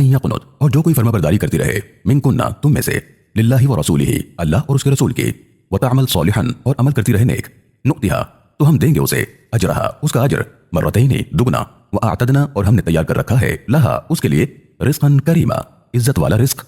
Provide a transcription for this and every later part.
यक़नुत, और जो कोई फर्माबरदारी करती रहे, मिनकुन्ना, तुम में से, लिल्लाहि व रसूलिही, अल्लाह और उसके रसूल की, व तअमल सालिहन, और अमल करती रहे नेक, नुअतिहा, तो हम देंगे उसे, अजरहा, उसका अजर, मर्रतैनि, दुगना, व अअतदना, और हमने तैयार कर रखा है, लहा, उसके लिए, रिज़्क़न करीमा, इज्जत वाला रिज़्क़।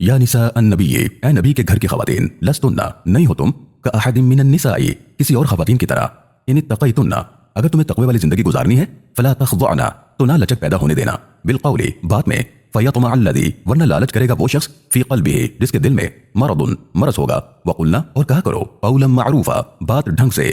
या निसा अन्नबी, ए नबी के घर की खवातीन, लस्तुन्ना, नहीं हो तुम, का अहदिम मिनन निसाई, किसी और खवातीन की तरह, इन इत्तक़ैतुन्ना, अगर तुम्हें तक़वे वाली जिंदगी गुजारनी है, फला तख़ज़अना, तो ना लचक पैदा होने देना, बिलक़ौली, बात में, फ़यतमअ अल्लज़ी, वरना लालच करेगा वो शख्स, फ़ी क़ल्बिही, जिसके दिल में, मरदुन, मरज़ होगा, वक़ुलना, और कहा करो, क़ौलन मअरूफ़ा, बात ढंग से,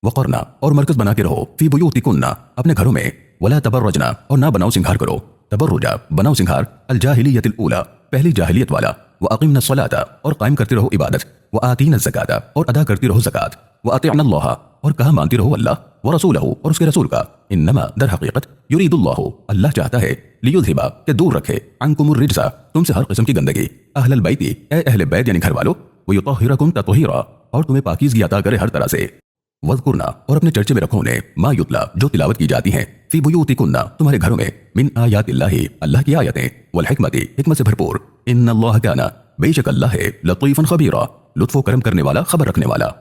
वक़रना, और मरकज़ बना के रहो, फ़ी बुयूतिकुन्ना, अपने घरों में, वला तबर्रजना, और ना बनाओ सिंगार करो, तबर्रुजा, बनाओ सिंगार, अल जाहिलियतिल ऊला, पहली जाहिलियत वाला, व अक़िमना सलाता, और कायम करती रहो इबादत, व आतीना ज़काता, और अदा करती रहो ज़कात, व अतिअना अल्लाह, और कहा मानती रहो अल्लाह, व रसूलहू, और उसके रसूल का, इन्नमा, दर हकीकत, युरीदुल्लाहु, अल्लाह चाहता है, लियुज़हिबा, के दूर रखे, अन्कुमुर रिज्सा, तुमसे हर किस्म की गंदगी, अहलल बैती, ए अहले बैत यानी घर वालों, व युतहिरकुम तत्हीरा, और तुम्हें पाकीज़गी अता करे हर तरह से, वज़कुरना, और अपने चर्चे में रखो उन्हें, मा युतला, जो तिलावत की जाती हैं, फ़ी बुयूतिकुन्ना, तुम्हारे घरों में, मिन आयातिल्लाहि, अल्लाह की आयतें, वल हिकमति, हिकमत से भरपूर, इन्नल्लाह काना, बेशक अल्लाह है, लतीफ़न खबीरा, लुत्फ़ करम करने वाला, खबर रखने वाला।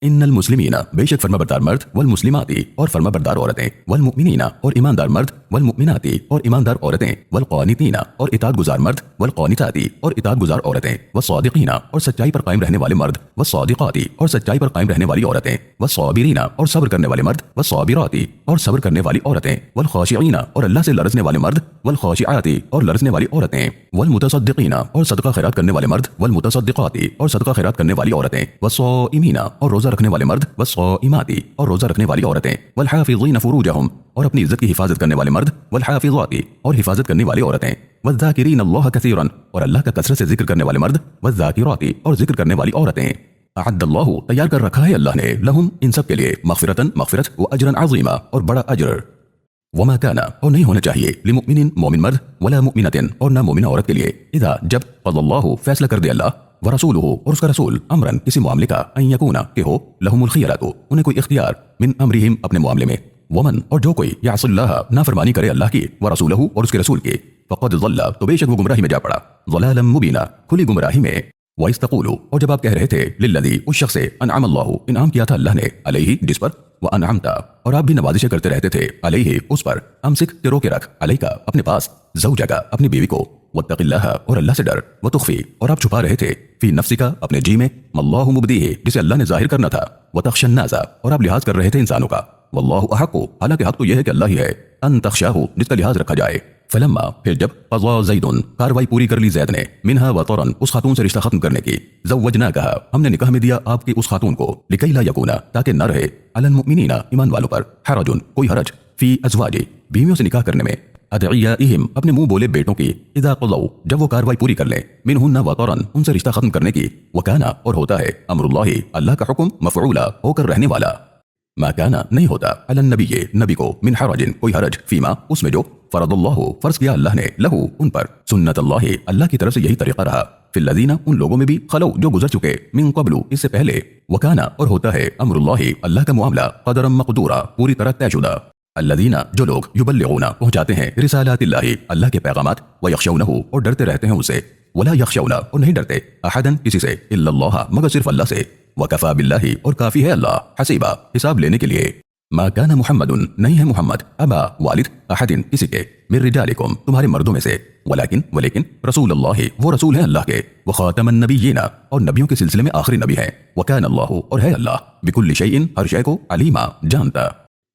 इन्नल मुस्लिमीना, बेशक फर्माबरदार मर्द, वल मुस्लिमाती, और फर्माबरदार औरतें, वल मुमिनीना, और ईमानदार मर्द, वल मुमिनाती, और ईमानदार औरतें, वल क़ानितीना, और इताअत गुजार मर्द, वल क़ानिताती, और इताअत गुजार औरतें, व सादिक़ीना, और सच्चाई पर कायम रहने वाले मर्द, व सादिक़ाती, और सच्चाई पर कायम रहने वाली औरतें, व साबिरीना, और सब्र करने वाले मर्द, व साबिराती, और सब्र करने वाली औरतें, वल ख़ाशिईना, और अल्लाह से लरज़ने वाले मर्द, वल ख़ाशिआती, और लरज़ने वाली औरतें, वल मुतसद्दिक़ीना, और सदका खैरात करने वाले मर्द, वल मुतसद्दिक़ाती, और सदका खैरात करने वाली औरतें, व साइमीना, और रोज़ा रखने वाले मर्द, व साइमाती, और रोज़ा रखने वाली औरतें, वल हाफ़िज़ीना फ़ुरूजहुम, और अपनी इज्जत की हिफाजत करने वाले मर्द, वल हाफ़िज़ाती, और हिफाजत करने वाली औरतें, वज़्ज़ाकिरीन अल्लाह कसीरन, और अल्लाह का कसरत से जिक्र करने वाले मर्द, वज़्ज़ाकिराती, और जिक्र करने वाली औरतें, अअद्दल्लाहु, तैयार कर रखा है अल्लाह ने, लहुम, इन सब के लिए, मग़फ़िरतन, मग़फ़िरत, व अजरन अज़ीमा, और बड़ा अजर। वमा काना, और नहीं होना चाहिए, लिमुमिनिन, मोमिन मर्द, वला मुमिनतिन, और ना मोमिना औरत के लिए, इदा, जब, क़ज़ल्लाहु, फैसला कर दे अल्लाह, व रसूलुहु, और उसका रसूल, अमरन, किसी मामले का, अन यकूना, के हो, लहुमुल खियरतु, उन्हें कोई इख्तियार, मिन अमरिहिम, अपने मामले में, वमन, और जो कोई, यासिल्लाह, नाफरमानी करे अल्लाह की, व रसूलहु, और उसके रसूल की, फ़क़द ज़ल्ला, तो बेशक वो गुमराही में जा पड़ा, ज़लालन मुबीना, खुली गुमराही में, व इस्तक़ूलु, और जब आप कह रहे थे, लिल्लज़ी, उस शख्स से, अनअमल्लाहु, इनाम किया था अल्लाह ने, अलैहि, जिस पर, व अनअमता, और आप भी नवाज़िशें करते रहते थे, अलैहि, उस पर, अमसिक, ते रोके रख, अलैका, अपने पास, ज़ौजका, अपनी बीवी को, वत्तक़िल्लाह, और अल्लाह से डर, व तुख़फ़ी, और आप छुपा रहे थे, फ़ी नफ़्सिका, अपने जी में, मल्लाहु मुब्दीही, जिसे अल्लाह ने ज़ाहिर करना था, व तख़शन नाज़ा, और आप लिहाज कर रहे थे इंसानों का, वल्लाहु अहक़्क़ु, हालांकि हक़ तो यह है कि अल्लाह ही है, अन तख़शाहु, जिसका लिहाज रखा जाए, फलम्मा, फिर जब, क़ज़ा ज़ैदुन, कार्रवाई पूरी कर ली ज़ैद ने, मिन्हा वतरन, उस खातून से रिश्ता खत्म करने की, ज़व्वजनाकहा, हमने निकाह में दिया आपकी उस खातून को, लिकई ला यकूना, ताकि न रहे, अलल मुमिनीना, ईमान वालों पर, हरजुन, कोई हरज, फ़ी अज़वाजी, बीवियों से निकाह करने में, अदइयाइहिम, अपने मुंह बोले बेटों की, इज़ा क़ज़ौ, जब वो कार्रवाई पूरी कर लें, मिनहुन्ना वतरन, उनसे रिश्ता खत्म करने की, वकाना, और होता है, अमरुल्लाहि, अल्लाह का हुक्म, मफ़ऊला, होकर रहने वाला, मा काना, नहीं होता, अलन नबी, नबी को, मिन हरजिन, कोई हरज, फीमा, उसमें जो, फ़रदुल्लाहु, फ़र्ज़ किया अल्लाह ने, लहू, उन पर, सुन्नतुल्लाहि, अल्लाह की तरफ से यही तरीक़ा रहा, फ़िल्लज़ीना, उन लोगों में भी, खलौ, जो गुजर चुके, मिन क़ब्लु, इससे पहले, वकाना, और होता है, अमरुल्लाहि, अल्लाह का मामला, क़दरम मक़दूरा, पूरी तरह तयशुदा, अल्लज़ीना, जो लोग, युबल्लिगूना, पहुँचाते हैं, रिसालातिल्लाहि, अल्लाह के पैगामात, व यख़शौनहु, और डरते रहते हैं उसे, वला यख़शौना, और नहीं डरते, अहदन, किसी से, इल्लल्लाह, मगर सिर्फ अल्लाह से, वकफ़ा बिल्लाहि, और काफ़ी है अल्लाह, हसीबा, हिसाब लेने के लिए। मा काना मुहम्मदुन, नहीं है मुहम्मद, अबा, वालिद, अहदिन, किसी के, मिन रिजालिकुम, तुम्हारे मर्दों में से, वलेकिन, रसूलुल्लाह, वो रसूल है अल्लाह के, व ख़ातमन नबिय्यीना, और नबियों के सिलसिले में आखिरी नबी है, व काना अल्लाहु, और है अल्लाह, बिकुल्लि शैइन, हर शय को, अलीमा, जानता।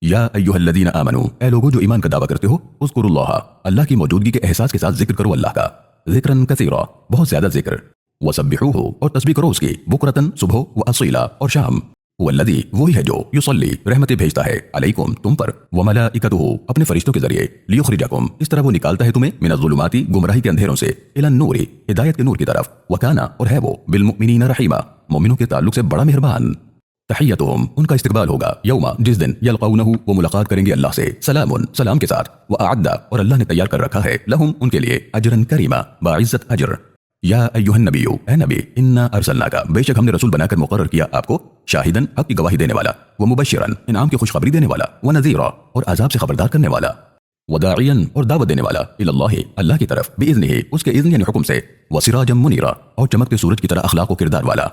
या अय्युहल्लज़ीना आमनू, ए लोगो जो ईमान का दावा करते हो, उज़्कुरुल्लाह, अल्लाह की मौजूदगी के एहसास के साथ जिक्र करो अल्लाह का, ज़िक्रन कसीरा, बहुत ज्यादा जिक्र, वसब्बिहूहु, और तस्बीह करो उसकी, बुकरतन, सुबह, व असीला, और शाम, वल्लज़ी, वही है जो, युसल्ली, रहमतें भेजता है, अलैकुम, तुम पर, व मलाइकतुहु, अपने फरिश्तों के जरिए, लियुखरिजकुम, इस तरह वो निकालता है तुम्हें, मिनज़्ज़ुलुमाति, गुमराही के अंधेरों से, इलन नूरी, हिदायत के नूर की तरफ, व काना, और है वो, बिलमुमिनीना रहीमा, मोमिनों के ताल्लुक से बड़ा मेहरबान। तहिय्यतुहुम, उनका इस्तकबाल होगा, यौमा, जिस दिन, यल्क़ौनहु, वो मुलाकात करेंगे अल्लाह से, सलामुन, सलाम के साथ, व अअद्दा, और अल्लाह ने तैयार कर रखा है, लहुम, उनके लिए, अजरन करीमा, बाइज़्ज़त अजर। या अय्युहन नबिय्यु, ए नबी, इन्ना अरसलनाका, बेशक हमने रसूल बनाकर मुकर्रर किया आपको, शाहिदन, हक़ की गवाही देने वाला, व मुबश्शिरन, इनाम की खुशखबरी देने वाला, व नज़ीरा, और अज़ाब से खबरदार करने वाला। वदाइयन और दावत देने वाला इलल्लाह अल्लाह की तरफ बिइज़्निही उसके इज़्न यानी हुक्म से, वसिराजम मुनीरा और चमकते सूरज की तरह अखलाक व किरदार वाला।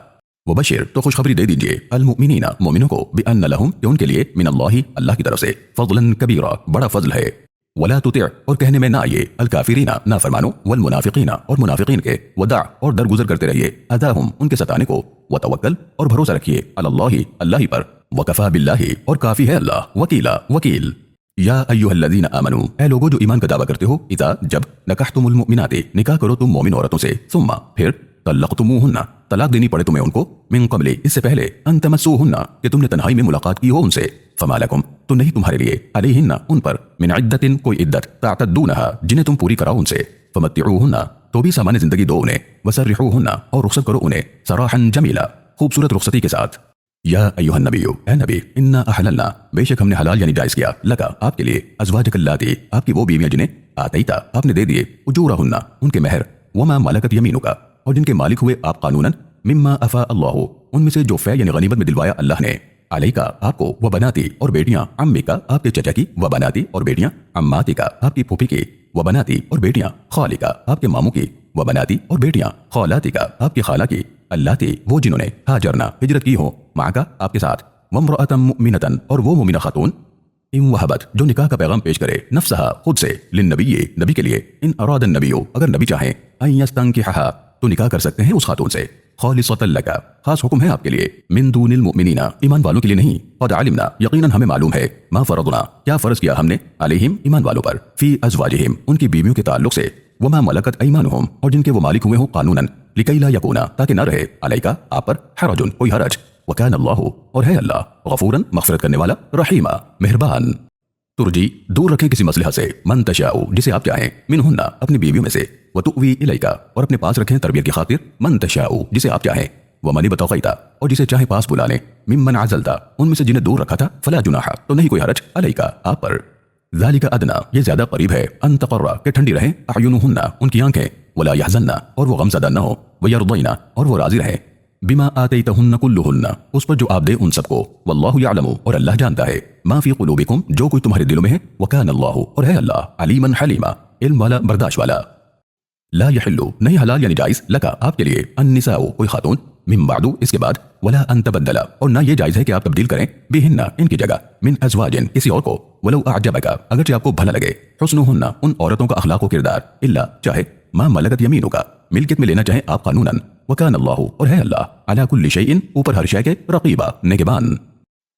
वबशिर तो खुशखबरी दे दीजिए अलमुमिनीना मोमिनों को बिअन्न लहुम कि उनके लिए मिनल्लाहि अल्लाह की तरफ से फज़लन कबीरा बड़ा फजल है। वला तुतिअ और कहने में ना आइए अलकाफिरीना नाफरमानो वल मुनाफिकीना और मुनाफिकीन के, वदा और दरगुजर करते रहिए अदाहुम उनके सताने को, वतवक्कल और भरोसा रखिए अलल्लाहि अल्लाह ही पर, वकफा बिल्लाहि और काफी है अल्लाह वकीला वकील। या अय्युहल्लज़ीना आमनू ऐ लोगो जो ईमान का दावा करते हो, इज़ा जब नकाहतुमुल मुमिनाति निकाह करो तुम मोमिन औरतों से, सुम्मा फिर तल्लक़तुमूहुन्ना तलाक देनी पड़े तुम्हें उनको, मिन क़ब्ल इससे पहले अन तमस्सूहुन्ना कि तुमने तन्हाई में मुलाकात की हो उनसे, फमा लकुम तो नहीं तुम्हारे लिए अलैहिन्ना उन पर मिन इद्दतिन कोई इद्दत तातद्दूनहा जिन्हें तुम पूरी कराओ उनसे, फमत्तिऊहुन्ना तो भी सामान्य जिंदगी दो उन्हें, वसर्रिहूहुन्ना और रुखसत करो उन्हें सराहन जमीला खूबसूरत रुखसती के साथ। या अय्युहन नबिय्यु ऐ नबी इन्ना अहललना बेशक हमने हलाल यानी जायज किया, लका आपके लिए, अज़वाजकल्लाती आपकी वो बीवियां जिन्हें आतैता आपने दे दिए, उजूरहुन्ना उनके महर, वमा मलकत यमीनुका और जिनके मालिक हुए आप कानूनन, मिम्मा अफा अल्लाहु उनमें से जो फै यानी गनीमत में दिलवाया अल्लाह ने, अलैका आपको, व बनाती और बेटियां, अम्मिका आपके चचा की, व बनाती और बेटियां, अम्मातिका आपकी फूफी की, व बनाती और बेटियां, खालिका आपके मामू की, व बनाती और बेटियां, खालातिका आपकी खाला की, अल्लाती वो जिन्होंने हाजरना हिजरत की हो, माका आपके साथ, वम्रअतम मुमिनतन और वो मुमिना खातून, इन वहबत जो निकाह का पैगाम पेश करे, नफ्सहा खुद से, लिन्नबी नबी के लिए, इन अरादन नबियो अगर नबी चाहें, अन यस्तंकिहहा तो निकाह कर सकते हैं उस खातून से, खालिसतन लका खास हुक्म है आपके लिए, मिन दूनिल मुमिनीना ईमान वालों के लिए नहीं, क़द अलिमना यकीनन हमें मालूम है, मा फरदना क्या फर्ज किया हमने, अलैहिम ईमान वालों पर, फी अज़वाजिहिम उनकी बीवियों के ताल्लुक से, वमा मलकत ऐमानुहुम और जिनके वो मालिक हुए हो कानूनन, लिकै ला यकूना ताकि न रहे, अलैका आप पर, हरजुन कोई हरज, वकान अल्लाहु और है अल्लाह, गफूरन मग़फ़िरत करने वाला, रहीमा मेहरबान। तुरजी दूर रखें किसी मसलहा से, मन तशाउ जिसे आप चाहें, मिनहुन्ना अपनी बीवियों में से, व तुवी इलैका और अपने पास रखें तरबियत की खातिर, मन तशाउ जिसे आप चाहें, व मनी बतौक़ैता और जिसे चाहे पास बुला लें, मिम्मन अज़लता उनमें से जिन्हें दूर रखा था, फला जुनाहा तो नहीं कोई हरज, अलैका आप पर, ज़ालिका अदना ये ज्यादा करीब है, अन तक़र्रा के ठंडी रहें, अयुनुहुन्ना उनकी आंखें, वला यहज़न्ना और वो गमज़दा न हो, व यरदैना और वो राज़ी रहें, बिमा आतैतहुन्ना कुल्लुहुन्ना उस पर जो आप दे उन सबको, वल्लाहु यअलमु और अल्लाह जानता है, मा फी क़ुलूबिकुम जो कुछ तुम्हारे दिलों में है, वकान अल्लाहु और है अल्लाह अलीमन हलीमा इल्म वाला बर्दाश्त वाला। ला यहिल्लु नहीं हलाल यानी जायज़, लका आपके लिए, अन्निसाउ कोई खातून, मिन बादु इसके बाद, वला अन तबद्दला और ना ये जायज़ है कि आप तब्दील करें, बिहिन्ना इनकी जगह, मिन अज़वाजिन किसी और को, वलौ अअजबका अगरचे आपको भला लगे, हुस्नुहुन्ना उन औरतों का अखलाक व किरदार, इल्ला चाहे, मा मलकत यमीनुका मिल्कियत में लेना चाहे आप कानूनन, वकान अल्लाहु और है अल्लाह अला कुल्लि शैइन ऊपर हर शय के, रक़ीबा निगहबान।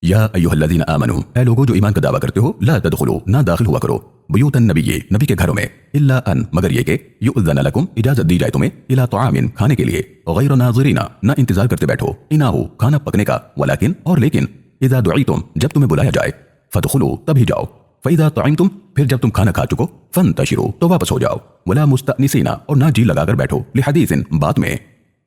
या अय्युहल्लज़ीना आमनू ऐ लोगो जो ईमान का दावा करते हो, ला तदखुलू ना दाखिल हुआ करो, बुयूतन नबी नबी के घरों में, इल्ला अन मगर ये के, युअज़्ज़न लकुम इजाजत दी जाए तुम्हें, इला तआमिन खाने के लिए, गैर नाज़िरीना ना इंतजार करते बैठो, इनाहु खाना पकने का, वलाकिन और लेकिन, इज़ा दुईतुम जब तुम्हें बुलाया जाए, फदखुलू तभी जाओ, फ़इज़ा तअमतुम फिर जब तुम खाना खा चुको, फंतशिरू तो वापस हो जाओ, वला मुस्तअनिसीना और ना जी लगाकर बैठो, लिहदीसिन बात में,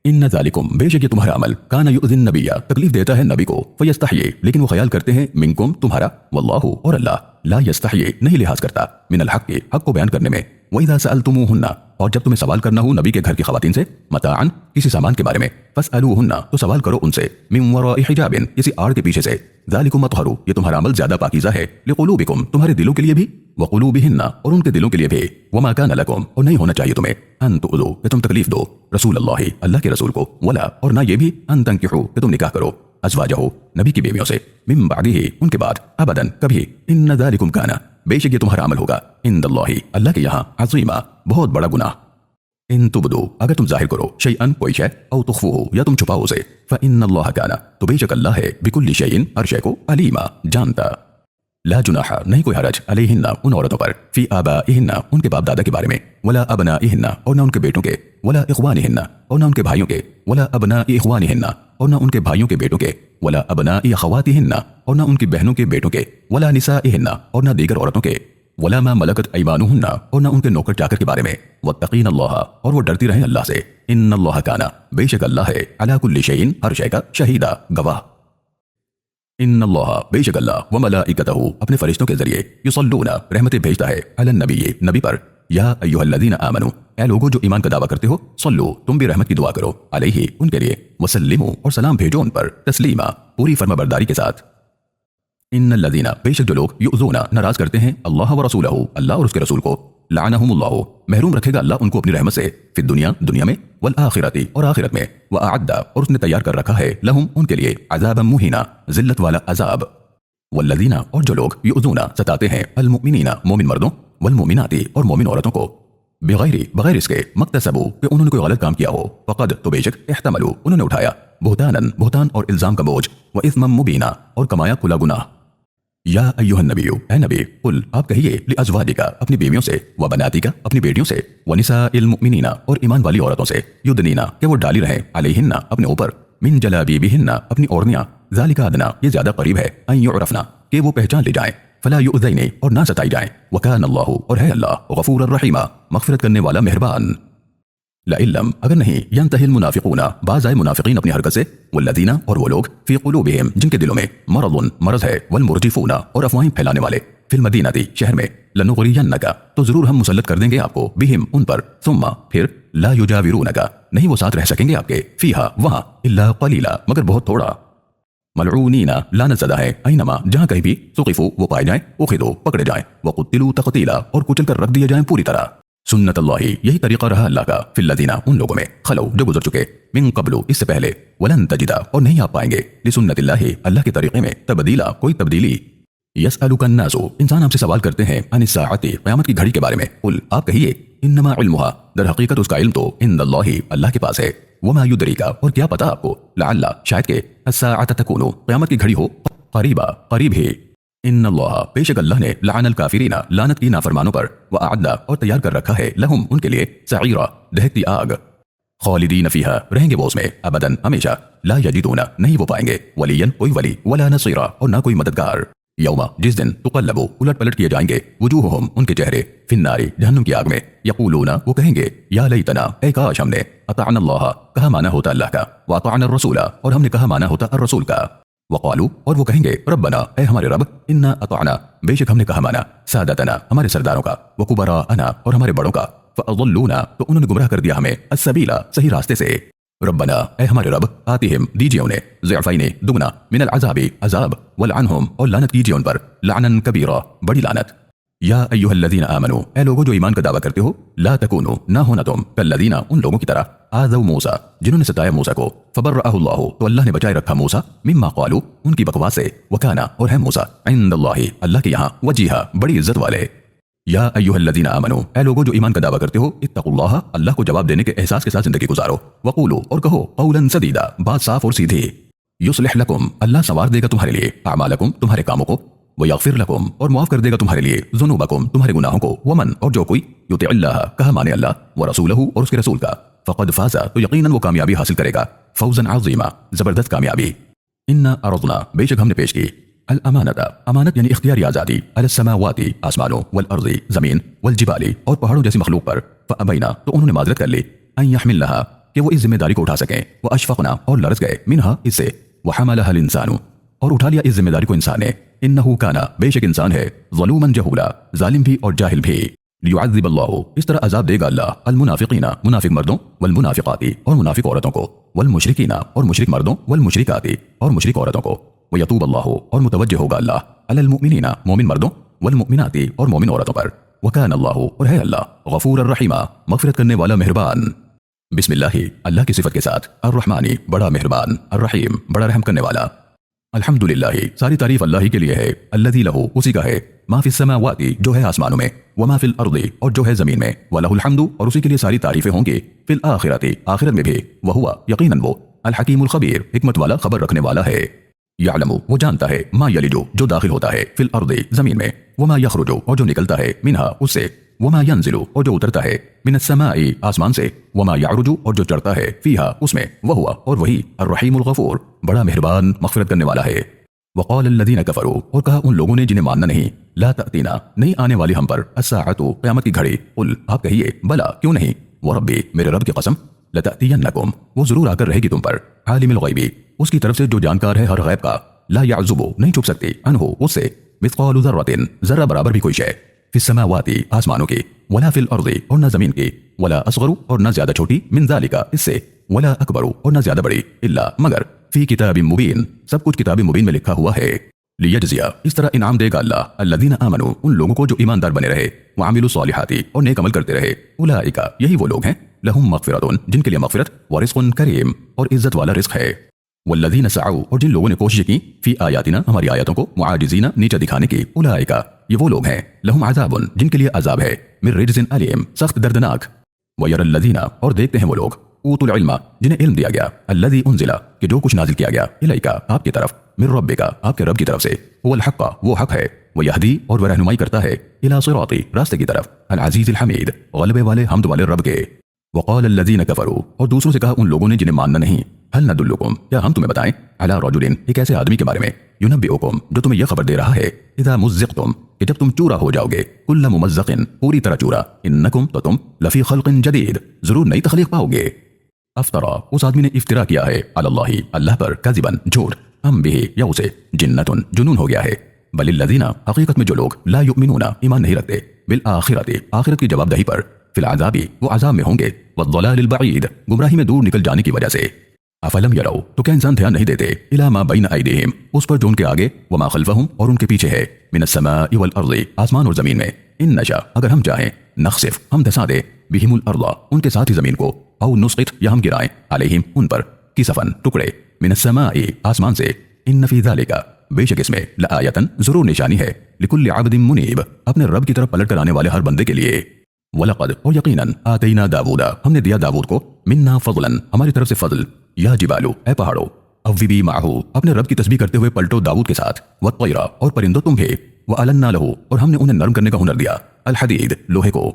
इन्न ज़ालिकुम बेशक ये तुम्हारा अमल, काना युअज़िन नबिय्या तकलीफ देता है नबी को, फयस्तहयी लेकिन वो ख्याल करते हैं, मिनकुम तुम्हारा, वल्लाहु और अल्लाह ला यस्तहयी नहीं लिहाज करता, मिनल हक़ हक़ को बयान करने में, वइज़ा सअलतुमूहुन्ना और जब तुम्हें सवाल करना हो नबी के घर की ख़वातीन से, मताअन किसी सामान के बारे में, फस्अलूहुन्ना तो सवाल करो उनसे, मिन वराइ हिजाबिन किसी आड़ के पीछे से, ज़ालिकुम अतहरु ये तुम्हारा अमल ज्यादा पाकीज़ा है, लिक़ुलूबिकुम तुम्हारे दिलों के लिए भी, व क़ुलूबिहिन्ना और उनके दिलों के लिए भी, वमा कान लकुम और नहीं होना चाहिए तुम्हें, अन तुअज़ू कि तुम तकलीफ दो, रसूल अल्लाह अल्लाह के रसूल को, वला और ना ये भी, अन तंकिहू कि तुम निकाह करो, अज़वाजहू नबी की बीवियों से, मिन बादिही उनके बाद, अबदन कभी, इन्न ज़ालिकुम काना बेशक ये तुम्हारा अमल होगा, इंदल्लाहि अल्लाह के यहाँ, अज़ीमा बहुत बड़ा गुनाह। इन तुबदू अगर तुम जाहिर करो, शैअन कोई शय, औ तुख्फूहु या तुम छुपाओ उसे, फ़इन्नल्लाह काना तो बेशक अल्लाह है, बिकुल्लि शैइन हर शय को, अलीमा जानता। ला जुनाहा नहीं कोई हरज, अलैहिन्ना उन औरतों पर, फी आबाइहिन्ना उनके बाप दादा के बारे में, वला अबनाइहिन्ना और ना उनके बेटों के, वला इख्वानिहिन्ना और ना उनके भाइयों के, वला अबनाइ इख्वानिहिन्ना और ना उनके भाइयों के बेटों के, वला अबनाइ अख़वातिहिन्ना और ना उनकी बहनों के बेटों के, वला निसाइहिन्ना और ना दीगर औरतों के, वला मा मलकत ऐमानुहुन्ना और ना उनके नौकर चाकर के बारे में, वत्तक़ीन अल्लाह और वो डरती रहें अल्लाह से, इन्नल्लाह काना बेशक अल्लाह है, अला कुल्लि शैइन हर शय का, शहीदा गवाह। इन्नल्लाह बेशक अल्लाह व मलाइकतहु अपने फरिश्तों के जरिए, युसल्लूना रहमतें भेजता है, अलन नबी नबी पर, या अय्युहल्लज़ीना आमनू ऐ लोगो जो ईमान का दावा करते हो, सल्लू तुम भी रहमत की दुआ करो, अलैहि उनके लिए, वसल्लिमू और सलाम भेजो उन पर, तस्लीमा पूरी फर्माबरदारी के साथ। इन लदीना बेशक जो लोग युज़ूना नाराज करते हैं अल्लाह व रसूलहू अल्लाह और उसके रसूल को लानहुमुल्लाहु महरूम रखेगा अल्लाह उनको अपनी रहमत से फिद दुनिया दुनिया में वल आखिरती और आखिरत में व अअद्दा और उसने तैयार कर रखा है लहुम उनके लिए अज़ाबन मुहीना जिल्लत वाला अजाब। वल्लदीना और जो लोग युज़ूना सताते हैं अल मुमिनीना मोमिन मर्दों वल मुमिनाती और मोमिन औरतों को बगैर इसके मक्तसबू कि उन्होंने कोई गलत काम किया हो फ़क़द तो बेशक इहतमलू उन्होंने उठाया बुहतान और इल्ज़ाम का बोझ व इस्मम मुबीना और कमाया खुला गुनाह। या अय्युहन नबिय्यु ए नबी कुल आप कहिए लिअज़वाजिका अपनी बीवियों से व बनातिका अपनी बेटियों से व निसाइल मुमिनीना और ईमान वाली औरतों से युदनीना कि वो डाली रहें अलैहिन्ना अपने ऊपर मिन जलाबीबिहिन्ना अपनी ओढ़नियां ज़ालिका अदना ये ज्यादा करीब है अन युअरफना कि वो पहचान ले जाएं फला युअज़ैनी और ना सताई जाएं व कान अल्लाहु और है अल्लाह गफूरर रहीमा मग़फ़िरत करने वाला मेहरबान। लइल्लम अगर नहीं यंतहिल मुनाफिकूना बाज़ आए मुनाफिकीन अपनी हरकत से वल्लदीना और वो लोग फी क़ुलूबिहिम जिनके दिलों में मरज़ है वल मुरजिफूना और अफवाहें फैलाने वाले फिल मदीनती शहर में लनुग़रियन्नका तो जरूर हम मुसल्लत कर देंगे आपको बिहिम उन पर सुम्मा फिर ला युजाविरूनका नहीं वो साथ रह सकेंगे आपके फीहा वहां इल्ला क़लीला मगर बहुत थोड़ा। मलऊनीना लानत ज़दा है ऐनमा जहां कहीं भी सुक़िफ़ू वो पाए जाएं उख़िदू पकड़े जाएं व क़ुत्तिलू तक़तीला और कुचल कर रख दिए जाएं पूरी तरह। सुन्नत अल्लाही यही तरीका रहा अल्लाह का फिल्लदीना उन लोगों में खलो जो गुजर चुके मिन क़ब्लु इससे पहले वलन तजिदा और नहीं आप पाएंगे लिसुन्नतिल्लाही अल्लाह के तरीके में तब्दीला कोई तब्दीली। यसअलुकन नासु इंसान आपसे सवाल करते हैं अनिस्साअती क़यामत की घड़ी के बारे में कुल आप कहिए इन्नमा इल्मुहा दर हकीकत उसका इल्म तो इंदल्लाही अल्लाह के पास है वमा युदरीका और क्या पता आपको लअल्ला शायद के अस्साअत तकूनु क़यामत की घड़ी हो करीब ही। इन्नल्लाह बेशक अल्लाह ने लानल काफिरीना लानत की नाफरमानों पर व अअद्दा और तैयार कर रखा है लहुम उनके लिए सईरा दहकती आग खालिदीन फीहा रहेंगे वो उसमें अबदन हमेशा ला यजिदूना नहीं वो पाएंगे वलियन कोई वली वला नसीरा और ना कोई मददगार। यौमा जिस दिन तुक़ल्लबु उलट पलट किए जाएंगे वजूहुहुम उनके चेहरे फिन्नारी जहन्नुम की आग में यक़ूलूना वो कहेंगे या लैतना ऐ काश हमने अताअनल्लाह कहा माना होता अल्लाह का व अताअनर रसूला और हमने कहा माना होता अर रसूल का। वक़ालू और वो कहेंगे रब्बना ऐ हमारे रब इन्ना अताअना बेशक हमने कहा माना सादतना हमारे सरदारों का व कुबराअना और हमारे बड़ों का फ़अज़ल्लूना तो उन्होंने गुमराह कर दिया हमें अस्सबीला सही रास्ते से। रब्बना ऐ हमारे रब आतिहिम दीजिए उन्हें ज़िअफ़ैनी दुगना मिनल अज़ाबी अज़ाब वलअनहुम और लानत कीजिए उन पर लानन कबीरा बड़ी लानत। या अय्युहल्लज़ीना आमनू ऐ लोगों जो ईमान का दावा करते हो ला तकूनु ना होना तुम कल्लज़ीना उन लोगों की तरह आज़ौ मूसा जिन्होंने सताया मूसा को फ़बर्रअहुल्लाहु तो अल्लाह ने बचाए रखा मूसा मिम्मा क़ालू उनकी बकवास से वकाना और है मूसा इंदल्लाहि अल्लाह के यहाँ वजीहा बड़ी इज्जत वाले। या अय्युहल्लज़ीना आमनू ऐ लोगों जो ईमान का दावा करते हो इत्तक़ुल्लाह अल्लाह को जवाब देने के एहसास के साथ जिंदगी गुजारो वक़ूलू और कहो क़ौलन सदीदा बात साफ और सीधी युस्लिह लकुम अल्लाह संवार देगा तुम्हारे लिए अमालकुम तुम्हारे कामों को व यग़फ़िर लकुम और मुआफ़ कर देगा तुम्हारे लिए ज़ुनूबकुम तुम्हारे गुनाहों को वमन और जो कोई युतिअल्लाह कहा माने अल्लाह व रसूलहू और उसके रसूल का फ़क़द फ़ाज़ा तो यकीनन वो कामयाबी हासिल करेगा फ़ौज़न अज़ीमा ज़बरदस्त कामयाबी। इन्ना अरज़ना बेशक हमने पेश की अल अमानता अमानत यानी इख्तियारी आज़ादी अलस समावाती आसमानों वल अर्ज़ी ज़मीन वल जिबाली और पहाड़ों जैसी मखलूक पर फ़अबैना तो उन्होंने माज़रत कर ली अन यहमिलनहा कि वो इस जिम्मेदारी को उठा सकें व अशफ़क़ना और लरज़ गए मिनहा इससे व हमलहल इंसानु और उठा लिया इस जिम्मेदारी को इंसान ने इन्नहु काना बेशक इंसान है ज़लूमन जहूला जालिम भी और जाहिल भी। लियुअज़्ज़िबल्लाहु इस तरह अज़ाब देगा अल्लाह अल मुनाफिकीना मुनाफिक मर्दों वल मुनाफिकाती और मुनाफिक औरतों को वल मुशरिकीना और मुशरिक मर्दों वल मुशरिकाती और मुशरिक औरतों को व यतूब अल्लाहु और मुतवज्जह होगा अल्लाह अलल मुमिनीना मोमिन मर्दों वल मुमिनाती और मोमिन औरतों पर व कान अल्लाहु और है अल्लाह गफूरर रहीमा मग़फ़िरत करने वाला मेहरबान। बिस्मिल्लाहि अल्लाह की सिफत के साथ अर्रहमानी बड़ा मेहरबान अर्रहीम बड़ा रहम करने वाला। अल्हम्दुलिल्लाहि सारी तारीफ अल्लाह ही के लिए है अल्लज़ी लहू उसी का है मा फिस समावाती जो है आसमानों में व मा फिल अर्ज़ी और जो है ज़मीन में व लहुल हम्दु और उसी के लिए सारी तारीफें होंगी फिल आखिरती आखिरत में भी व हुवा यकीनन वो अल हकीमुल खबीर हिकमत वाला खबर रखने वाला है। यालमु वो जानता है मा यलिजु जो दाखिल होता है फिल अर्ज़ी ज़मीन में व मा यखरुजु और जो निकलता है मिनहा उससे वमा यंजिलु और जो उतरता है मिनस समाई आसमान से वमा यारुजु और जो चढ़ता है फीहा उसमें वह हुआ और वही अर्रहीमुल गफूर बड़ा मेहरबान मग़फ़िरत करने वाला है। वक़ाल अल्लज़ीना कफ़रू और कहा उन लोगों ने जिन्हें मानना नहीं ला तअतीना नहीं आने वाली हम पर अस्साअतु क़यामत की घड़ी कुल आप कहिए बला क्यों नहीं व रब्बी मेरे रब की कसम लतअतियन्नकुम वो जरूर आकर रहेगी तुम पर आलिमुल ग़ैबी उसकी तरफ से जो जानकार है हर गैब का ला यअज़ुबु नहीं छुप सकती अन्हु उससे मिस्क़ालु ज़र्रतिन ज़र्रा बराबर भी कोई शै फिस समावाती आसमानों की वला फिल अर्ज़ी और न ज़मीन की वला असग़रु और न ज़्यादा छोटी मिन ज़ालिका इससे वला अकबरु और न ज़्यादा बड़ी इल्ला मगर फ़ी किताबिम मुबीन सब कुछ किताब मुबीन में लिखा हुआ है। लियजज़िया, इस तरह इनाम देगा अल्लाह अल्लज़ीना आमनू, उन लोगों को जो ईमानदार बने रहे, व आमिलु सॉलिहाती, और नेक अमल करते रहे, उलाइका, यही वो लोग हैं, लहुम मग़फ़िरतुन, जिनके लिए मग़फ़िरत, व रिज़्क़ुन करीम, और इज़्ज़त वाला रिज़्क़ है। वल्लज़ीना सअऊ, और जिन लोगों ने कोशिश की, फ़ी आयातिना, हमारी आयतों को, मुआजिज़ीना, नीचा दिखाने की, उलाइका, ये वो लोग हैं, लहुम अज़ाबुन, जिनके लिए अज़ाब है, मिन रिज्ज़िन अलीम, सख्त दर्दनाक। व यरल्लज़ीना, और देखते हैं वो लोग, ऊतुल इल्मा, जिन्हें इल्म दिया गया, अल्लज़ी उन्ज़िला, कि जो कुछ नाज़िल किया गया, इलैका, आपकी तरफ, मिन रब्बिका, आपके रब की तरफ से, हुवल हक़्क़, वो हक़ है, वो यहदी, और वह रहनुमाई करता है, इला सिराती, रास्ते की तरफ, अल अज़ीज़िल हमीद, ग़लबे वाले हम्द वाले रब के। वक़ाल अल्लज़ीना कफ़रू, और दूसरों से कहा उन लोगों ने जिन्हें मानना नहीं, हल नदुल्लुकुम, क्या हम तुम्हें बताएं, अला रजुलिन, एक ऐसे आदमी के बारे में, युनब्बिउकुम, जो तुम्हें यह खबर दे रहा है, इज़ा मुज़्ज़िक़्तुम, कि जब तुम चूरा हो जाओगे, कुल्ल मुमज़्ज़क़िन, पूरी तरह चूरा, इन्नकुम, तो तुम, लफ़ी ख़ल्क़िन जदीद, ज़रूर नई तख़लीक़ पाओगे। अफ्तरा, उस आदमी ने इफ्तिरा किया है, अलल्लाहि, अल्लाह पर, कज़िबन, झूठ, अम बिही, या उसे, जिन्नतुन, जुनून हो गया है, बलिल्लज़ीना, हकीकत में जो लोग, ला युमिनूना, ईमान नहीं रखते, बिल आखिरति, आखिरत की जवाबदही पर, फिल अज़ाबी, वो अज़ाब में होंगे, वद्दलालिल बईद, गुमराही में दूर निकल जाने की वजह से। अफलम यरौ, तो क्या इंसान ध्यान नहीं देते, इला मा बैन अयदीहिम, उस पर जो उनके आगे, व मा खल्फहुम, और उनके पीछे है, मिनस समाई वल अर्ज़ि, आसमान और जमीन में, इन नशा, अगर हम चाहें, नख्सिफ, हम धसा दे, बिहिमुल अर्ज़, उनके साथ ही जमीन को, औ नुस्क़ित, या हम गिराएं, अलैहिम, उन पर, किसफन, टुकड़े, मिनस समाई, आसमान से, इन्न फी ज़ालिका, बेशक इसमें, लआयतन, ज़रूर निशानी है, लिकुल्लि अब्दिन मुनीब, अपने रब की तरफ पलट कर आने वाले हर बंदे के लिए। वलक़द, और यकीनन, आतैना दाऊदा, हमने दिया दाऊद को, मिन्ना फ़ज़लन, हमारी तरफ से फ़ज़ल, या जिबालू, ए पहाड़ों, अव्विबी माहू, अपने रब की तस्बीह करते हुए पलटो दाऊद के साथ, वत्तैरा, और परिंदों तुम भी, व अलन्ना लहू, और हमने उन्हें नरम करने का हुनर दिया, अल हदीद, लोहे को,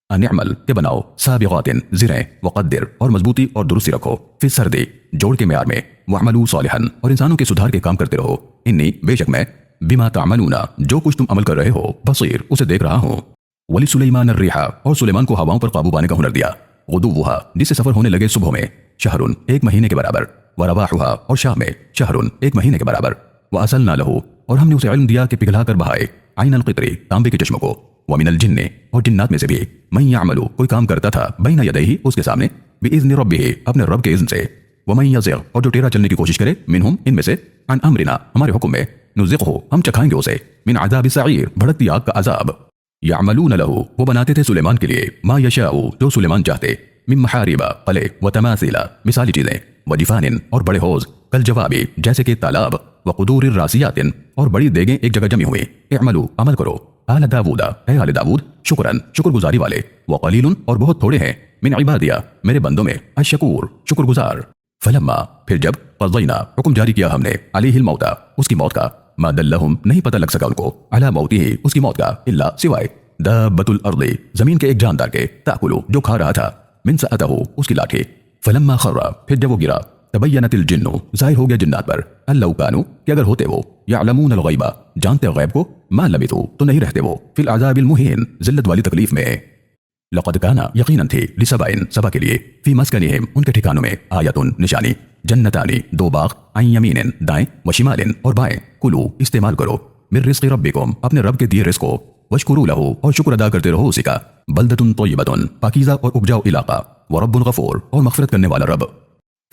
अनिअमल, के बनाओ, साबिग़ातिन, ज़िरें, वक़द्दिर, और मजबूती और दुरुस्ती रखो, फिर सर्दी, जोड़ के म्यार में, वअमलू सालिहन, और इंसानों के सुधार के काम करते रहो, इन्नी, बेशक मैं, बिमा तामलूना, जो कुछ तुम अमल कर रहे हो, बसीर, उसे देख रहा हूँ। वली सुलेमान अर्रिहा, और सुलेमान को हवाओं पर काबू पाने का हुनर दिया, गुदुव्वुहा, जिससे सफर होने लगे सुबह में, शहरुन, एक महीने के बराबर, व रवाहुहा, और शाम में, शहरुन, एक महीने के बराबर, व असलना लहू, और हमने उसे इल्म दिया कि पिघला कर बहाए, आइनल क़ित्री, तांबे के चश्मों को, व मिनल जिन्ने, और जिन्नात में से भी, मन यामलू, कोई काम करता था, बैना यदैहि, उसके सामने, बिइज़्नि रब्बिही, अपने रब के इज़्न से, व मन यज़िग़, और जो टेढ़ा चलने की कोशिश करे, मिनहुम, इनमें से, अन अम्रिना, हमारे हुक्म में, नुज़िक़हु, हम चखाएंगे उसे, मिन अज़ाबि सईर, भड़कती आग का अज़ाब। यामलून लहू, वो बनाते थे सुलेमान के लिए, मा यशाऊ, जो सुलेमान चाहते, मिन महारिबा, कले, व तमासीला, मिसाली चीज़ें, व जिफानिन, और बड़े हौज़, कल जवाबी, जैसे कि तालाब, व क़ुदूरिर रासियातिन, और बड़ी देगें एक जगह जमी हुई, इअमलू, अमल करो, आल दाऊदा, ए आले दाऊद, शुक्रन, शुक्रगुजारी वाले, व क़लीलुन, और बहुत थोड़े हैं, मिन इबादिया, मेरे बंदों में, अशकूर, शुक्रगुजार। फलम्मा, फिर जब, क़ज़ैना, हुक्म जारी किया हमने, अलैहिल मौता, उसकी मौत का, मा दल्लहुम, नहीं पता लग सका उनको, अला मौतिही, उसकी मौत का, इल्ला, सिवाय, दाब्बतुल अर्ज़ि, जमीन के एक जानदार के, ताकुलु, जो खा रहा था, मिन सअतहु, उसकी लाठी। फलम्मा खर्रा, फिर जब वो गिरा, तबय्यनतिल जिन्नु, ज़ाहिर हो गया जिन्नात पर, अल्लौ कानू, कि अगर होते वो, यअलमूनल ग़ैबा, जानते गैब को, मा लबिथू, तो नहीं रहते वो, फिल अज़ाबिल मुहीन, ज़िल्लत वाली तकलीफ में। लक़द काना, यकीनन थी, लिसबाइन, सबा के लिए, फी मस्कनिहिम, उनके ठिकानों में, आयतुन, निशानी, जन्नतानी, दो बाग, अन यमीनिन, दाएं, व शिमालिन, और बाएं, कुलू, इस्तेमाल करो, मिन रिज़्क़ि रब्बिकुम, अपने रब के दिए रिज़्क़ को, वशकुरू लहू, और शुक्र अदा करते रहो उसी का, बल्दतुन तय्यबतुन, पाकीज़ा और उपजाऊ इलाका, व रब्बुन गफ़ूर, और मग़फ़िरत करने वाला रब।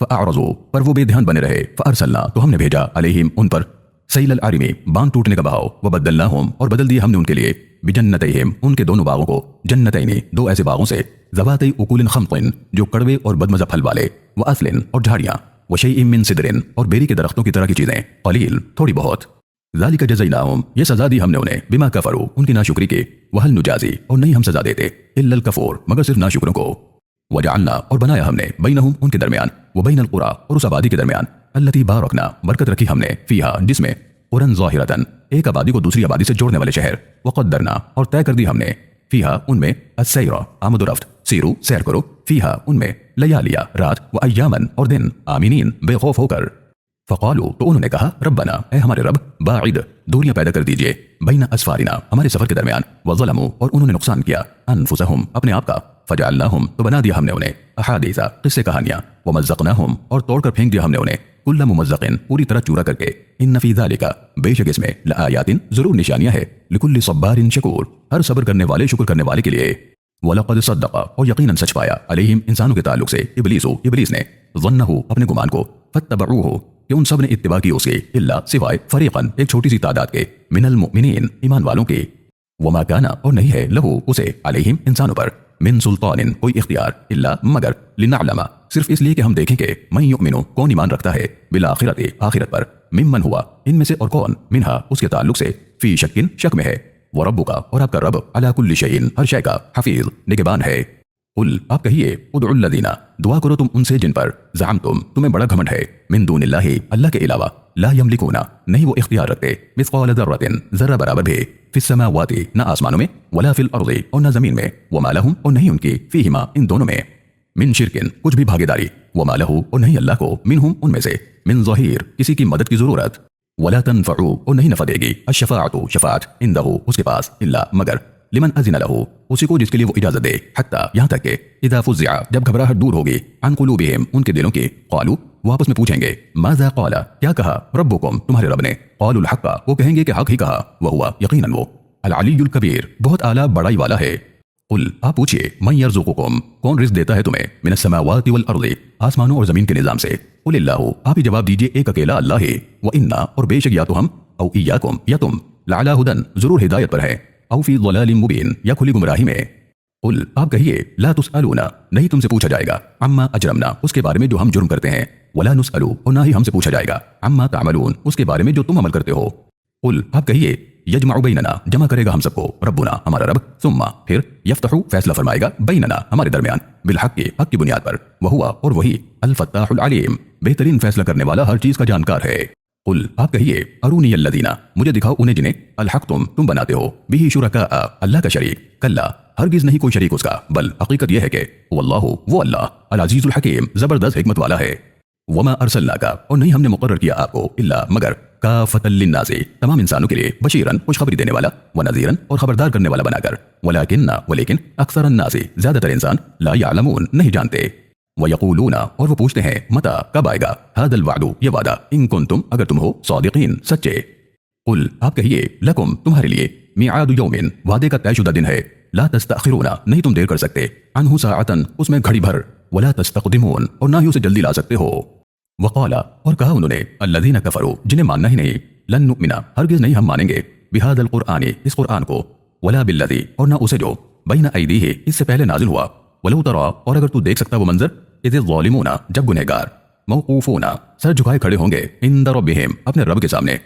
फ़अअरज़ू, पर वो बेध्यान बने रहे, फ़अरसलना, तो हमने भेजा, अलैहिम, उन पर, सैलल आरिमी, बांध टूटने का बहाव, व बद्दलनाहुम, और बदल दिए हमने उनके लिए, बिजन्नतैहिम, उनके दोनों बागों को, जन्नतैनी, दो ऐसे बागों से, ज़वातै उकुलिन खम्तिन, जो कड़वे और बदमज़ा फल वाले, व अस्लिन, और झाड़ियाँ, व शैइम मिन सिदरिन, और बेरी के दरख्तों की तरह की चीज़ें, क़लील, थोड़ी बहुत। ज़ालिका जज़ैनाहुम, ये सज़ा दी हमने उन्हें, बिमा कफ़रू, उनकी नाशुक्री के, वहल नुजाज़ी, और नहीं हम सज़ा देते, इल्लल कफ़ूर, मगर सिर्फ नाशुक्रों को। वजअलना, और बनाया हमने, बैनहुम, उनके दरमियान, व बैनल क़ुरा, और उस आबादी के दरमियान, अल्लती बारकना, बरकत रखी हमने, फ़ीहा, जिसमें, क़ुरन ज़ाहिरतन, एक आबादी को दूसरी आबादी से जोड़ने वाले शहर, व क़द्दरना, और तय कर दी हमने, फ़ीहा, उनमें, अस्सैरा, आमद व रफ्त, सीरू, सैर करो, फ़ीहा, उनमें, लयालिया, रात, व अय्यामन, और दिन, आमिनीन, बेखौफ होकर। फ़क़ालू, तो उन्होंने कहा, रब्बना, ए हमारे रब, बाइद, दूरियां पैदा कर दीजिए, बैन अस्फारिना, हमारे सफ़र के दरमियान, व ज़लमू, और उन्होंने नुकसान किया, अनफुसहुम, अपने आप का, फ़जअलनाहुम, तो बना दिया हमने उन्हें, अहादीसा, किस्से कहानियाँ, व मज़्ज़क़नाहुम, और तोड़कर फेंक दिया हमने उन्हें, कुल्ल मुमज़्ज़क़िन, पूरी तरह चूरा करके, इन्न फ़ी ज़ालिका, बेशक इसमें, लआयातिन, ज़रूर निशानियाँ है, लिकुल्लि सब्बारिन शकूर, हर सब्र करने वाले, शुक्र करने वाले के लिए। वलक़द सद्दक़ा, और यकीनन सच पाया, अलैहिम, इंसानों के ताल्लुक से, इब्लीस ने, ज़न्नहु, अपने गुमान को, फत्तबऊहु, کہ उन सब ने इत्तिबा की उसकी इल्ला सिवाय फरीकन एक छोटी सी तादाद के मिनल मुमिनीन ईमान वालों की। वमा काना और नहीं है लहू उसे अलैहिम इंसानों पर मिन सुल्तानिन कोई इख्तियार इल्ला मगर लिनअलमा सिर्फ इसलिए कि हम देखेंगे मन युमिनु कौन ईमान रखता है बिल आखिरत आखिरत पर मिम्मन हुआ इनमें से और कौन मिनहा उसके ताल्लुक से फी शक्किन शक में है व रब्बुका और आपका रब अला कुल्लि शैइन हर शय का हफीज निगहबान है। कुल आप कहिए उदउल लदीना दुआ करो तुम उनसे जिन पर ज़अमतुम तुम्हें बड़ा घमंड है मिन दूनिल्लाहि अल्लाह के अलावा ला यमलिकूना नहीं वो इख्तियार रखते मिस्क़ाल ज़र्रतिन ज़र्रा बराबर भी फिस समावाति न आसमानों में वला फिल अर्ज़ि और न ज़मीन में वमा लहुम और नहीं उनकी फ़ीहिमा इन दोनों में मिन शिरकिन कुछ भी भागीदारी वमा लहू और नहीं अल्लाह को मिनहुम उनमें से मिन ज़हीर किसी की मदद की ज़रूरत वला तनफ़उ और नहीं नफ़ा देगी अश्शफ़ाअतु शफ़ाअत इंदहु उसके पास इल्ला मगर लिमन अज़िन लहू उसी को जिसके लिए वो इजाज़त दे हत्ता यहाँ तक कि इज़ा फ़ुज़िअ जब घबराहट दूर होगी अन क़ुलूबिहिम उनके दिलों की क़ालू वो आपस में पूछेंगे माज़ा क़ाला क्या कहा रब्बुकुम तुम्हारे रब ने क़ालुल हक़्क़ वो कहेंगे कि हक़ ही कहा व हुवा यक़ीनन वो अल अलीयुल कबीर बहुत आला बड़ाई वाला है। कुल आप पूछिए मन यर्ज़ुक़ुकुम कौन रिज़्क़ देता है तुम्हें मिनस समावाति वल अर्ज़ि आसमानों और ज़मीन के निज़ाम से कुलिल्लाहु आप ही जवाब दीजिए एक अकेला अल्लाह है व इन्ना और बेशक या तो हम औ इय्याकुम या तुम लअला हुदन ज़रूर हिदायत पर है औ फी ज़लालिम मुबीन या खुली गुमराही में। कुल आप कहिए ला तुसअलूना नहीं तुमसे पूछा जाएगा अम्मा अजरमना उसके बारे में जो हम जुर्म करते हैं वला नुसअलू और ना ही हमसे पूछा जाएगा अम्मा तामलून उसके बारे में जो तुम अमल करते हो। कुल आप कहिए यजमअ बैनना जमा करेगा हम सबको रब्बुना हमारा रब सुम्मा फिर यफ्तहु फैसला फरमाएगा बैनना हमारे दरमियान बिल हक़ हक़ की बुनियाद पर वहुवा और वही अल फत्ताहुल अलीम बेहतरीन फैसला करने वाला हर चीज का जानकार है। कुल आप कहिए अरूनी अल्लज़ीना मुझे दिखाओ उन्हें जिन्हें अलहक़्तुम तुम बनाते हो बिही शुरका अल्लाह का शरीक कल्ला हरगिज़ नहीं कोई शरीक उसका बल हकीकत यह है कि वल्लाहु वो अल्लाह अल अज़ीज़ुल हकीम जबरदस्त हिकमत वाला है। वमा अरसलनाका और नहीं हमने मुकर्रर किया आपको इल्ला मगर काफ़तल लिन्नासी तमाम इंसानों के लिए बशीरन खुशखबरी देने वाला व नज़ीरन और खबरदार करने वाला बनाकर वलाकिन्ना वलेकिन अक्सर अन्नासी ज्यादातर इंसान ला यालमून नहीं जानते वयक़ूलूना और वो पूछते हैं मता कब आएगा हादल वादु ये वादा इन कुंतुम अगर तुम हो सादिकीन सच्चे। कुल आप कहिए लकुम तुम्हारे लिए मिआदु यौमिन वादे का तयशुदा दिन है ला तस्तअखिरूना नहीं तुम देर कर सकते अनहु साअतन उसमें घड़ी भर वला तस्तक़दिमून और ना ही उसे जल्दी ला सकते हो। वक़ाला और कहा उन्होंने अल्लज़ीना कफ़रू जिन्हें मानना ही नहीं लन नुमिना हरगिज़ नहीं हम मानेंगे बिहादल क़ुरआनी इस क़ुरआन को वला बिल्लज़ी और ना उसे जो बैना अयदीहि इससे पहले नाजिल हुआ वलौ तरा और अगर तू देख सकता वो मंजर इज़ ज़ालिमूना जब गुनहगार मौक़ूफ़ूना सर झुकाए खड़े होंगे इंद रब्बिहिम अपने रब के सामने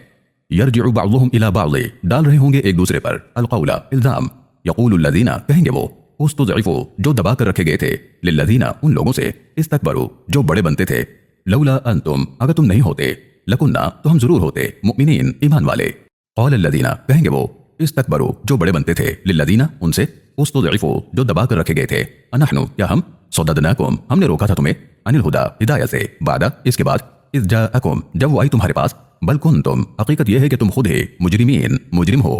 यरजिउ बअज़ुहुम इला बअज़ डाल रहे होंगे एक दूसरे पर अलक़ौला इल्ज़ाम यक़ूलुल लज़ीना कहेंगे वो उस्तुज़इफ़ू जो दबा कर रखे गए थे लिल्लज़ीना उन लोगों से इस्तकबरू जो बड़े बनते थे लौला अंतुम अगर तुम नहीं होते लकुन्ना तो हम जरूर होते मुमिनीन ईमान वाले। क़ाल लज़ीना कहेंगे वो इस्तकबरू जो बड़े बनते थे लिल्लज़ीना उनसे उस्तुज़इफ़ू जो दबा कर रखे गए थे अनहनु क्या हम सददनाकुम हमने रोका था तुम्हें अनिल हुदा हिदायत से बादा इसके बाद इज़ जाअकुम जब वो आई तुम्हारे पास बल कुंतुम हकीकत यह है कि तुम खुद ही मुजरिमीन मुजरिम हो।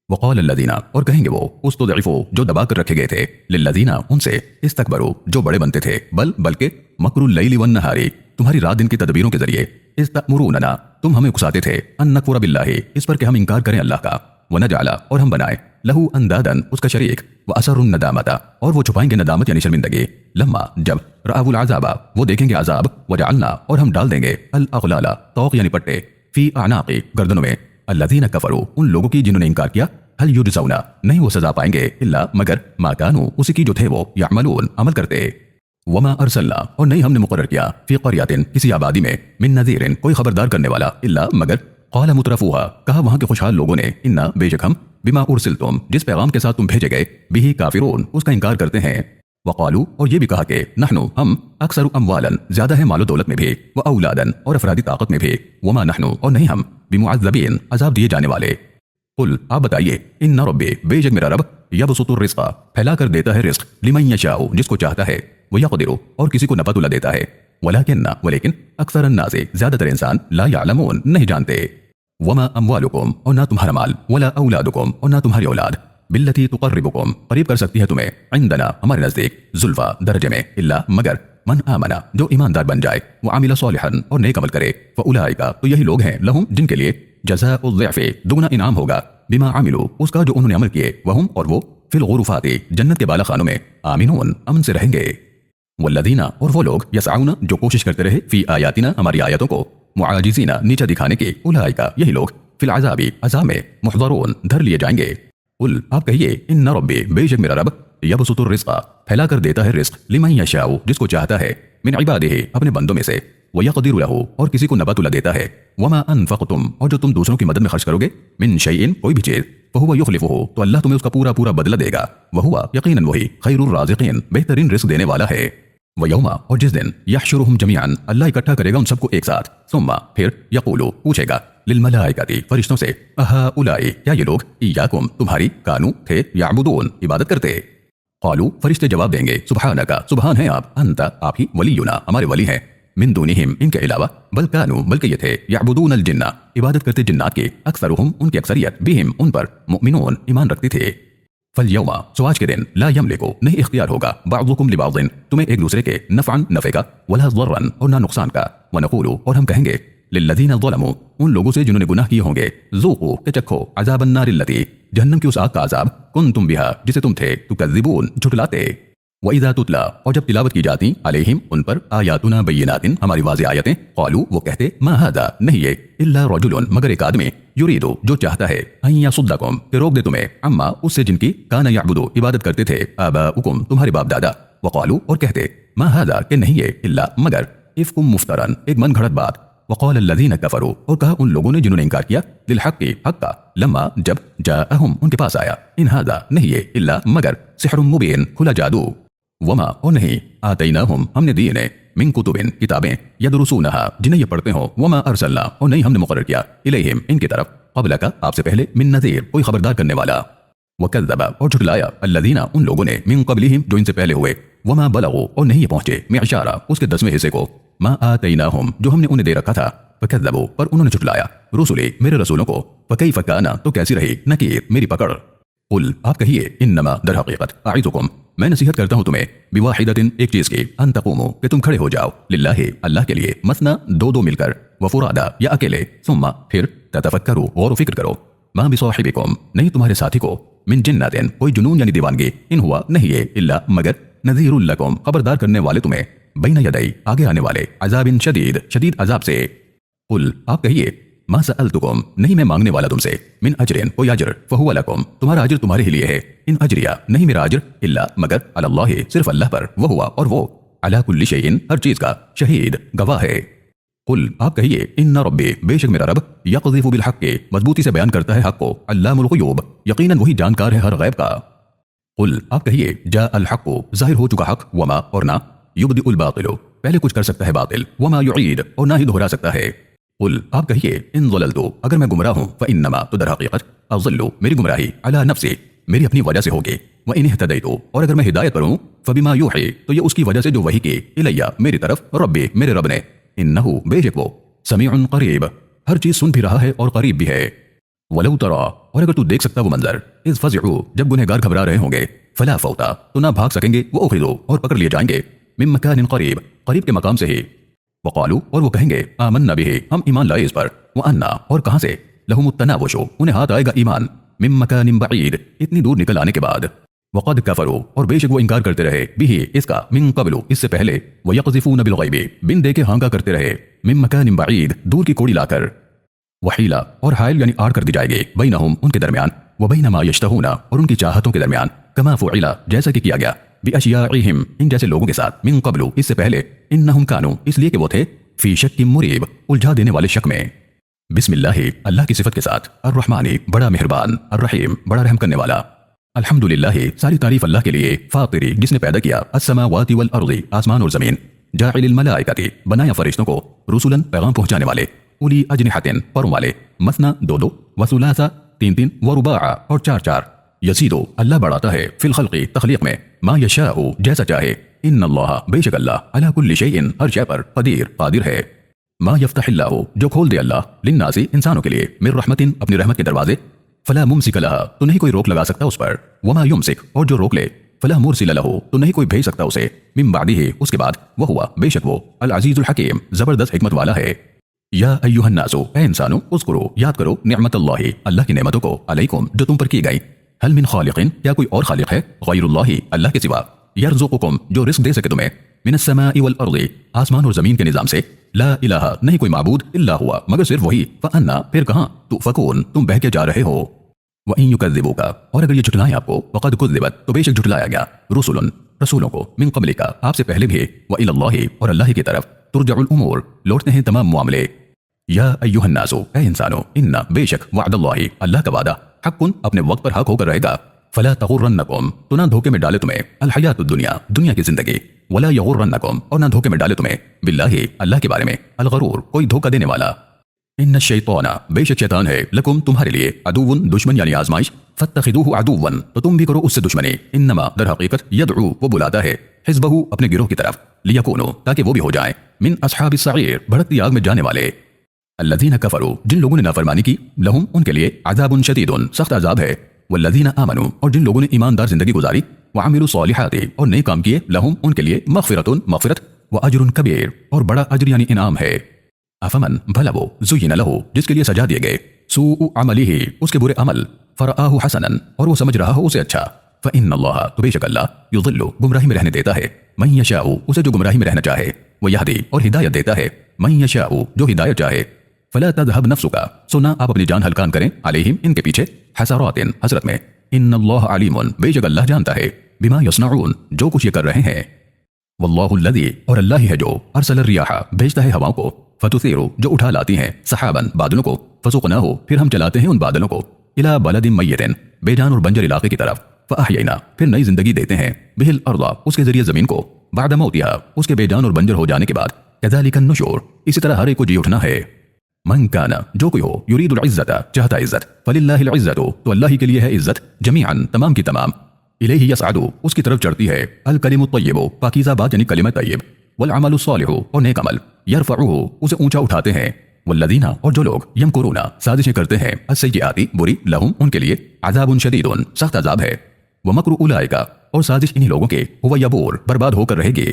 वक़ाल लज़ीना और कहेंगे वो उस्तुज़इफ़ू जो दबा कर रखे गए थे लिल्लज़ीना उनसे इस्तकबरू जो बड़े बनते थे बल्कि मकरुल लैली वन नहारी तुम्हारी रात दिन की तदबीरों के जरिए इस्तअमुरूनना तुम हमें उकसाते थे अन नकफुर बिल्लाहि इस पर कि हम इंकार करें अल्लाह का व नजअला और हम बनाए लहू अंदादन उसका शरीक व असरुन नदामता और वो छुपाएंगे नदामत यानी शर्मिंदगी लम्मा जब रअवुल अज़ाबा वो देखेंगे अजाब व जअलना और हम डाल देंगे अल अग़लाला तौक़ यानी पट्टे फी अनाक़ि गर्दनों में अल्लज़ीना कफ़रू उन लोगों की जिन्होंने इंकार किया हल युजज़ौना नहीं वो सजा पाएंगे इल्ला मगर मा कानू उसी की जो थे वो यामलून अमल करते। वमा अरसलना और नहीं हमने मुकर्रर किया फी क़रयतिन किसी आबादी में मिन नज़ीरिन कोई खबरदार करने वाला इल्ला मगर क़ाल मुतरफूहा कहा वहाँ के खुशहाल लोगों ने इन्ना बेशक हम बिमा उरसिलतुम जिस पैगाम के साथ तुम भेजे गए बिही काफिरून उसका इंकार करते हैं। वक़ालू और ये भी कहा कि नहनु हम अक्सर अमवालन ज्यादा है मालो दौलत में भी व औलादन और अफरादी ताकत में भी वमा नहनु और नहीं हम बिमुअज़्ज़बीन अजाब दिए जाने वाले। कुल आप बताइए इन्ना रब्बी बेशक मेरा रब यबसुतुर रिज़्क़ फैला कर देता है रिज़्क़ लिमन यशाउ जिसको चाहता है वो यक़दिरु और किसी को नपतुला देता है वलाकिन्ना वलेकिन अक्सर अन्नासे ज्यादातर इंसान ला यालमून नहीं जानते। वमा अमवालुकुम और ना तुम्हारा माल वला औलादुकुम और ना तुम्हारी औलाद बिल्लती तुक़र्रिबुकुम करीब कर सकती है तुम्हें इंदना हमारे नजदीक जुल्फा दर्जे में इल्ला मगर मन आमना जो ईमानदार बन जाए वो आमिला सालिहन और नेक अमल करे फ़उलाइका तो यही लोग हैं लहुम जिनके लिए जज़ाउल ज़िअफ़ि दुगना इनाम होगा बिमा आमिलू उसका जो उन्होंने अमल किए वहुम और वो फिल गुरुफाती जन्नत के बाला खानों में आमिनून अमन से रहेंगे। वल्लज़ीना और वो लोग यसअऊना जो कोशिश करते रहे फी आयातिना हमारी आयतों को मुआजिजीना नीचा दिखाने के उलाइका यही लोग फिल अज़ाबी अज़ाब में मुहज़रून धर लिए जाएंगे। कुल आप कहिए इन्न रब्बी बेशक मेरा रब यबसुतुर रिज़्क़ फैला कर देता है रिज़्क़ लिमन यशाउ जिसको चाहता है मिन इबादिही अपने बंदों में से व यक़दिरु लहू और किसी को नबातुल्ला देता है वमा अनफ़क़तुम और जो तुम दूसरों की मदद में खर्च करोगे मिन शैइन कोई भी चीज़ फहुवा युख़्लिफ़ुहु तो अल्लाह तुम्हें उसका पूरा पूरा बदला देगा वहुवा यक़ीनन वही खैरुर राज़िक़ीन बेहतरीन रिज़्क़ देने वाला है। व यौमा और जिस दिन यहशुरुहुम जमीअन अल्लाह इकट्ठा करेगा उन सबको एक साथ सुम्मा फिर यक़ूलु पूछेगा लिल मलाइकति फरिश्तों से अहाउलाई क्या ये लोग इय्याकुम तुम्हारी कानू थे याबुदून इबादत करते। क़ालू फरिश्ते जवाब देंगे सुब्हानका सुबहान है आप अंता आप ही वलीयुना हमारे वली हैं मिन दूनिहिम इनके अलावा बल कानू बल्कि ये थे याबुदून अल जिन्ना इबादत करते जिन्नात की अक्सरुहुम उनकी अक्सरियत बिहिम उन पर मुमिनून ईमान रखते थे। फल यौमा सो आज के दिन ला यमलिकु नहीं इख्तियार होगा बादुकुम लिबादिन तुम्हें एक दूसरे के नफ़अन नफ़े का वला ज़र्रन और ना नुकसान का व नक़ूलु और हम कहेंगे लिल्लज़ीना ज़लमू उन लोगों से जिन्होंने गुनाह किए होंगे ज़ूक़ू के चखो अज़ाबन नारिल्लती जहन्नम की उस आग का अज़ाब कुंतुम बिहा जिसे तुम थे तुकज़्ज़िबून झुठलाते। व इज़ा तुतला और जब तिलावत की जाती अलैहिम उन पर आयातुना बय्यिनातिन हमारी वाज़ेह आयतें क़ालू वो कहते मा हाज़ा नहीं ये इल्ला रजुलुन मगर एक आदमी युरीदु जो चाहता है अन यसुद्दकुम कि रोक दे तुम्हें अम्मा उससे जिनकी काना याबुदु इबादत करते थे आबाउकुम तुम्हारे बाप दादा। व क़ालू और कहते मा हाज़ा कि नहीं ये इल्ला मगर इफ़कुम मुफ्तरन एक मन घड़त बात। वक़ाल अल्लज़ीना कफ़रू और कहा उन लोगों ने जिन्होंने इनकार किया लिल हक़्क़ि हक़ का लम्मा जब जाअहुम उनके पास आया इन हाज़ा नहीं ये इल्ला मगर सिहरुम मुबीन खुला जादू। वमा और नहीं आतैनाहुम हमने दिए ने मिन कुतुबिन किताबें यदरुसूनहा जिन्हें ये पढ़ते हो वमा अरसलना और नहीं हमने मुक़र्रर किया इलैहिम इनकी तरफ क़ब्ल का आपसे पहले मिन नज़ीर कोई खबरदार करने वाला। वकज़्ज़बा और झुठलाया अल्लज़ीना उन लोगों ने मिन क़ब्लिहिम जो इनसे पहले हुए वमा बलगू और नहीं ये पहुंचे मिअशारा उसके 10वें हिस्से को मा आतैनाहुम जो हमने उन्हें दे रखा था फकज़्ज़बू पर उन्होंने झुठलाया रुसुली मेरे रसूलों को फकैफ़ काना तो कैसी रही नकीर मेरी पकड़। कुल आप कहिए इन्नमा दर हकीकत आइज़ुकुम मैं नसीहत करता हूँ तुम्हें बिवाहिदतिन एक चीज की अन तक़ूमू कि तुम खड़े हो जाओ लिल्लाहि अल्लाह के लिए मसना दो दो मिलकर व फुरादा या अकेले सुम्मा फिर ततफक्करू गौर व फिक्र करो मा बिसाहिबिकुम नहीं तुम्हारे साथी को मिन जिन्नातिन कोई जुनून यानी दीवानगी इन हुआ नहीं है इल्ला मगर नज़ीरुल लकुम खबरदार करने वाले तुम्हें बैन यदै आगे आने वाले अज़ाबिन शदीद शदीद अज़ाब से। कुल आप कहिए मा सअलतुकुम नहीं मैं मांगने वाला तुमसे मिन अजरिन कोई अजर फहुवा लकुम तुम्हारा अजर तुम्हारे ही लिए है इन अजरिया नहीं मेरा अजर इल्ला मगर अलल्लाहि सिर्फ अल्लाह पर वह हुआ और वो अला कुल्ली शैइन हर चीज का शहीद गवाह है। कुल आप कहिए इन्ना रब्बी बेशक मेरा रब यक़ज़िफ़ु बिल हक़्क़ि मजबूती से बयान करता है हक़ को अल्लामुल ग़ुयूब यकीनन वही जानकार है हर गैब का। कुल आप कहिए जा अल हक़्क़ु ज़ाहिर हो चुका हक़ वमा और ना युब्दिउल बातिलु पहले कुछ कर सकता है बातिल वमा युईद और ना ही दोहरा सकता है। कुल आप कहिए इन ज़ललतु अगर मैं गुमराह हूँ फ़इन्नमा तो दर हक़ीक़त अज़ल्लु मेरी गुमराही अला नफ़्सी मेरी अपनी वजह से होगी व इन इहतदैतु और अगर मैं हिदायत पर हूँ फ़बिमा यूही तो ये उसकी वजह से जो वही की इलैया मेरी तरफ रब्बी मेरे रब ने इन्नहु बेशक वो समीउन क़रीब हर चीज़ सुन भी रहा है और करीब भी है। वलौ तरा और अगर तू देख सकता वो मंजर इज़ फ़ज़िउ जब गुनहगार घबरा रहे होंगे फ़ला फ़ौता तो ना भाग सकेंगे वो उख़िज़ू और पकड़ लिए जाएंगे मिन मकानिन क़रीब करीब के मकाम से ही। वक़ालू और वो कहेंगे आमन्ना बिही हम ईमान लाए इस पर व अन्ना और कहाँ से लहुमुत तनावुशु उन्हें हाथ आएगा ईमान मिन मकानिन बईद इतनी दूर निकल आने के बाद। वक़द कफ़रू और बेशक वो इनकार करते रहे बिही इसका मिन क़ब्लु इससे पहले व यक़ज़िफ़ून बिल ग़ैबि बिन देखे हांका करते रहे मिन मकानिन बईद दूर की कोड़ी लाकर। वहीला और हायल यानी आड़ कर दी जाएगी बैनहुम उनके दरमियान व बैन मा यश्तहूना और उनकी चाहतों के दरमियान कमा फ़ुइला जैसा कि किया गया बिअशियाइहिम इन जैसे लोगों के साथ मिन क़ब्लु इससे पहले इन्नहुम कानू इसलिए कि वो थे फी शक्किन मुरीब उलझा देने वाले शक में। बिस्मिल्लाहि अल्लाह की सिफत के साथ अर्रहमानी बड़ा मेहरबान अर्रहीम बड़ा रहम करने वाला। अल्हम्दुलिल्लाहि सारी तारीफ अल्लाह के लिए फातिरी जिसने पैदा किया अस्समावाति वल अर्ज़ि आसमान और जमीन जाइलिल मलाइकति बनाया फरिश्तों को रुसुलन पैगाम पहुंचाने वाले उली अजनिहतिन परों वाले मसना दो दो वसुलासा तीन तीन व रुबा और चार चार यसीदो अल्लाह बढ़ाता है फिल खल्क़ि तख्लीक में मा यशाउ जैसा चाहे इन्नल्लाह बेशक अल्लाह अला कुल्ली शैइन हर शय पर कादिर है। मा यफ्तहिल्लाहु जो खोल दे अल्लाह लिन्नासी इंसानों के लिए मिर रहमतिन अपनी रहमत के दरवाजे फला मुमसिक लहा तो नहीं कोई रोक लगा सकता उस पर वमा युमसिक और जो रोक ले फला मुरसिल लहू तो नहीं कोई भेज सकता उसे मिन बादिही उसके बाद वह हुआ बेशक वो अल अजीजुल हकीम जबरदस्त हिकमत वाला है। या अय्युहन नासु ए इंसानो उज़्कुरू याद करो निअमतल्लाहि अल्लाह की नेमतों को अलैकुम जो तुम पर की गई हल मिन खालिकिन क्या कोई और खालिक है गैरुल्लाहि अल्लाह के सिवा यरज़ुकुकुम जो रिस्क दे सके तुम्हें मिनस समाई वल अर्ज़ि आसमान और जमीन के निजाम से ला इलाहा नहीं कोई माबूद इल्ला हुआ मगर सिर्फ वही, फअन्ना फिर कहां तुफकून तुम बहके जा रहे हो। वइन युकज़्ज़िबूका और अगर ये झुटलाएं आपको, फ़क़द कुज़्ज़िबत तो बेशक झुटलाया गया, रुसुलन रसूलों को, मिन क़ब्लिका आपसे पहले भी, व इलल्लाहि और अल्लाह की तरफ, तुरजउल उमूर करते हैं तमाम मामले। या अय्युहन्नासु ए इंसानो, इन्ना बेशक वअदल्लाहि अल्लाह का वादा, हक़्क़ुन अपने वक्त पर हक होकर रहेगा, फला तग़ुर्रन्नकुम तो ना धोखे में डाले तुम्हें, अल हयातुद दुनिया दुनिया की जिंदगी, वला यग़ुर्रन्नकुम और ना धोखे में डाले तुम्हें, बिल्लाहि अल्लाह के बारे में, अल गरूर कोई धोखा देने वाला। इन्न शैताना बेशक शैतान है, लकुम तुम्हारे लिए, अदुव्वुन दुश्मन यानी आजमाइश, फत्तखिदूहु अदुव्वन तो तुम भी करो उससे दुश्मनी, इन्नमा दर हकीकत यदउ वो बुलाता है, हिज़्बहु अपने गिरोह की तरफ, लियकूनु ताकि वो भी हो जाए, मिन अस्हाबिस सईर भड़कती आग में जाने वाले। अल्लज़ीना कफरू जिन लोगों ने नाफरमानी की, लहुम उनके लिए अज़ाबुन शदीदुन सख्त अज़ाब है, वल्लज़ीना आमनू और जिन लोगों ने ईमानदार जिंदगी गुजारी, व अमिलु सॉलिहाति और नए काम किए, लहुम उनके लिए मग़फ़िरतुन मग़फ़िरत, व अजरुन कबीर और बड़ा अजर यानी इनाम है। अफमन भला वो, ज़ुय्यिना लहू जिसके लिए सजा दिए गए, सूउ अमलिही उसके बुरे अमल, फ़रआहु हसनन और वो समझ रहा हो उसे अच्छा, फ़इन्नल्लाह तो बेशक अल्लाह, युज़िल्लु गुमराही में रहने देता है, मन यशाउ उसे जो गुमराही में रहना चाहे, व यहदी और हिदायत देता है, मन यशाउ जो हिदायत चाहे, फला तज़हब नफ्सुका सो ना आप अपनी जान हलकान करें, अलैहिम इनके पीछे, हसरातिन हसरत में, इन्नल्लाह अलीमुन बेशक अल्लाह जानता है, बिमा यस्नऊन जो कुछ ये कर रहे हैं, वल्लाहु अल्लज़ी और अल्लाह ही है जो अरसल रियाहा भेजता है हवाओं को, फतुसीरु जो उठा लाती हैं, सहाबन बादलों को, फसुक़नाहु फिर हम चलाते हैं उन बादलों को, इला बलदिन मय्यतिन बेजान और बंजर इलाके की तरफ, फ़अहयैना फिर नई जिंदगी देते हैं, बिहिल अर्ज़ा उसके जरिए जमीन को, बाद मौतिहा उसके बेजान और बंजर हो जाने के बाद, कज़ालिकन नुशूर इसी तरह हर एक को जी उठना है। मन काना जो कोई हो, युरीदुल इज़्ज़ता चाहता इज़्ज़त, फलिल्लाहिल इज़्ज़तु तो अल्लाह ही के लिए है इज़्ज़त, जमीअन तमाम की तमाम, इलैहि यसअदु उसकी तरफ चढ़ती है, अल कलिमुत तय्यिबु पाकीज़ा बात यानी कलिमा तय्यिब, वल अमलु सालिहु और नेक अमल, यरफ़उहु उसे ऊंचा उठाते हैं, वल्लज़ीना और जो लोग यमकुरूना साजिशें करते हैं, अस्सय्याती बुरी, लहुम उनके लिए अज़ाबुन शदीदुन सख्त अज़ाब है, व मकरु उलाइका और साजिश इन्हीं लोगों के, हुवा यबूर बर्बाद होकर रहेगी।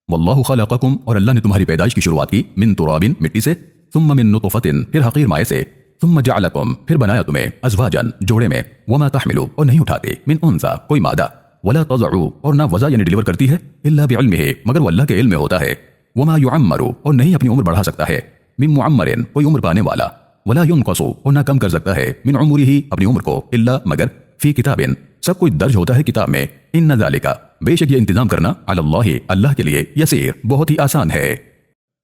वल्लाहु खलक़कुम और अल्लाह ने तुम्हारी पैदाइश की शुरुआत की, मिन तुराबिन मिट्टी से, सुम्मा मिन नुतफ़तिन फिर हक़ीर माए से, सुम्मा जअलकुम फिर बनाया तुम्हें, अज़वाजन जोड़े में, वमा तहमिलु और नहीं उठाते, मिन उन्सा कोई मादा, वला तज़अु और ना वज़ा यानी डिलीवर करती है, इल्ला बिइल्मिही मगर वो अल्लाह के इल्म में होता है, वमा युअम्मरु और नहीं अपनी उम्र बढ़ा सकता है, मिन मुअम्मरिन कोई उम्र पाने वाला, वला युनक़सु और ना कम कर सकता है, मिन उम्रिही अपनी उम्र को, इल्ला मगर, फी किताबिन सब कुछ दर्ज होता है किताब में, इन्न ज़ालिका बेशक ये इंतजाम करना, अलल्लाहि अल्लाह के लिए, यसीर बहुत ही आसान है।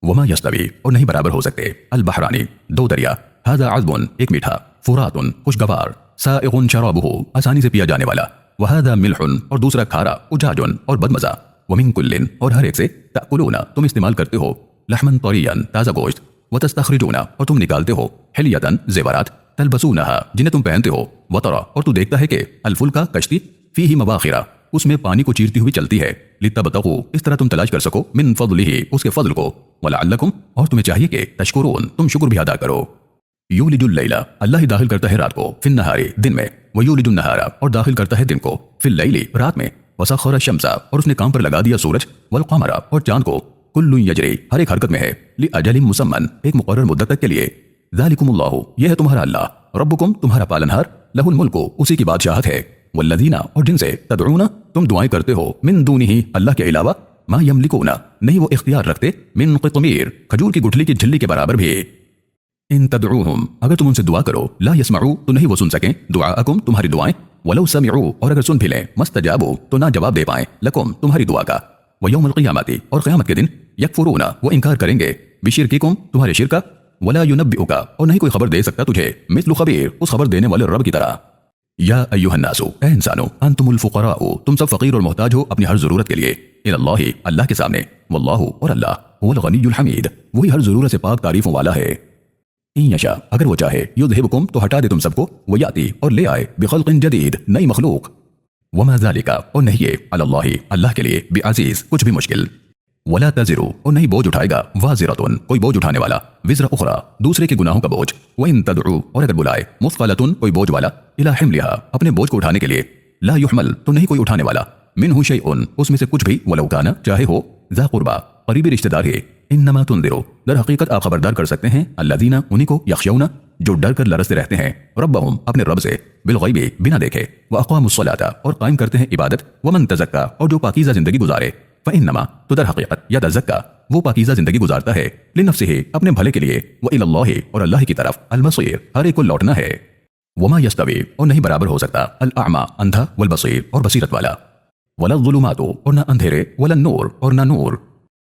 वमा यस्तवी और नहीं बराबर हो सकते, अल बहरानी दो दरिया, हाज़ा अज़बुन एक मीठा, फुरातुन खुशगवार, साइगुन शराबुहु आसानी से पिया जाने वाला, वहादा मिल्हुन और दूसरा खारा, उजाजुन और बदमजा, वमिन कुल्लिन और हर एक से, ताकुलूना तुम इस्तेमाल करते हो, लहमन तरियन ताज़ा गोश्त, वतस्तखरिजूना और तुम निकालते हो, हिलियतन ज़ेवरात, तलबसूनहा जिन्हें तुम पहनते हो, वतरा और तू देखता है कि अलफुल्का कश्ती, फीही मवाखिरा उसमें पानी को चीरती हुई चलती है, लितबतगू इस तरह तुम तलाश कर सको, मिन फज़लिही उसके फजल को, वलअल्लकुम और तुम्हें चाहिए कि तशकुरून तुम शुक्र भी अदा करो। यूलिजुल लैला अल्लाह ही दाखिल करता है रात को, फिन नहारी दिन में, व यूलिजुन नहारा और दाखिल करता है दिन को, फिल लैली रात में, वसख्खरा शम्सा और उसने काम पर लगा दिया सूरज, वल क़मरा और चांद को, कुल्लुन यजरी हर एक हरकत में है, लि अजलिन मुसम्मन एक मुकर्रर मुद्दत तक के लिए, ज़ालिकुमुल्लाहु यह है तुम्हारा अल्लाह, रब्बुकुम तुम्हारा पालनहार, लहुल मुल्कु उसी की बादशाहत है, वल्लज़ीना और जिनसे तदऊना तुम दुआएं करते हो, मिन दूनिही अल्लाह के अलावा, मा यमलिकूना नहीं वो इख्तियार रखते, मिन क़ितमीर खजूर की गुठली की झिल्ली के बराबर भी, इन तदऊहुम अगर तुम उनसे दुआ करो, ला यस्मऊ तो नहीं वो सुन सकें, दुआअकुम तुम्हारी दुआएं, वलौ समिऊ और अगर सुन भी लें, मस्तजाबू तो ना जवाब दे पाएं, लकुम तुम्हारी दुआ का, व यौमुल क़ियामती और क़यामत के दिन, यकफुरूना वो इनकार करेंगे, बिशिरकिकुम तुम्हारे शिरक का, वला युनब्बिउका और नहीं कोई खबर दे सकता तुझे, मिस्लु खबीर उस खबर देने वाले रब की तरह। या अय्युहन्नासु ए इंसानो, अंतुमुल फुक़राउ तुम सब फकीर और मोहताज हो अपनी हर जरूरत के लिए, इलल्लाहि अल्लाह के सामने, वल्लाहु और अल्लाह हुवल गनियुल हमीद वही हर जरूरत से पाक तारीफों वाला है। इन यशा अगर वो चाहे, युज़हिबकुम तो हटा दे तुम सबको, व याती और ले आए, बिखल्क़िन जदीद नई मखलूक, वमा ज़ालिका और नहीं ये, अलल्लाहि अल्लाह के लिए, बिअज़ीज़ कुछ भी मुश्किल, वला तज़िरु और नहीं बोझ उठाएगा, वाज़िरतुन कोई बोझ उठाने वाला, विज़्र उख़रा दूसरे के गुनाहों का बोझ, व इन तदउ और अगर बुलाए, मुस्क़लतुन कोई बोझ वाला, इला हिमलिहा अपने बोझ को उठाने के लिए, ला युहमल तो नहीं कोई उठाने वाला, मिन्हु शैउन उसमें से कुछ भी, वलौ काना चाहे हो, ज़ा क़ुरबा करीबी रिश्तेदार है, इन्नमा तुन्ज़िरु दर हकीकत आप खबरदार कर सकते हैं, अल्लज़ीना उन्हीं को, यख़शौना जो डर कर लरसते रहते हैं, रब्बहुम अपने रब से, बिलग़ैबी बिना देखे, व अक़ामुस्सलाता और कायम करते हैं इबादत, वमन तज़क्का और जो पाकीज़ा जिंदगी गुजारे, फ़इन्नमा तो दर हकीकत यतज़क्का वो पाकीज़ा जिंदगी गुजारता है लिनफ्सिही अपने भले के लिए व इलल्लाहि और अल्लाह की तरफ अल-मसीर हर एक को लौटना है। वमा यस्तवी और नहीं बराबर हो सकता अल-अअमा अंधा वल बसीर और बसीरत वाला, वला ज़ुलुमातु और न अंधेरे वला नूर और न नूर,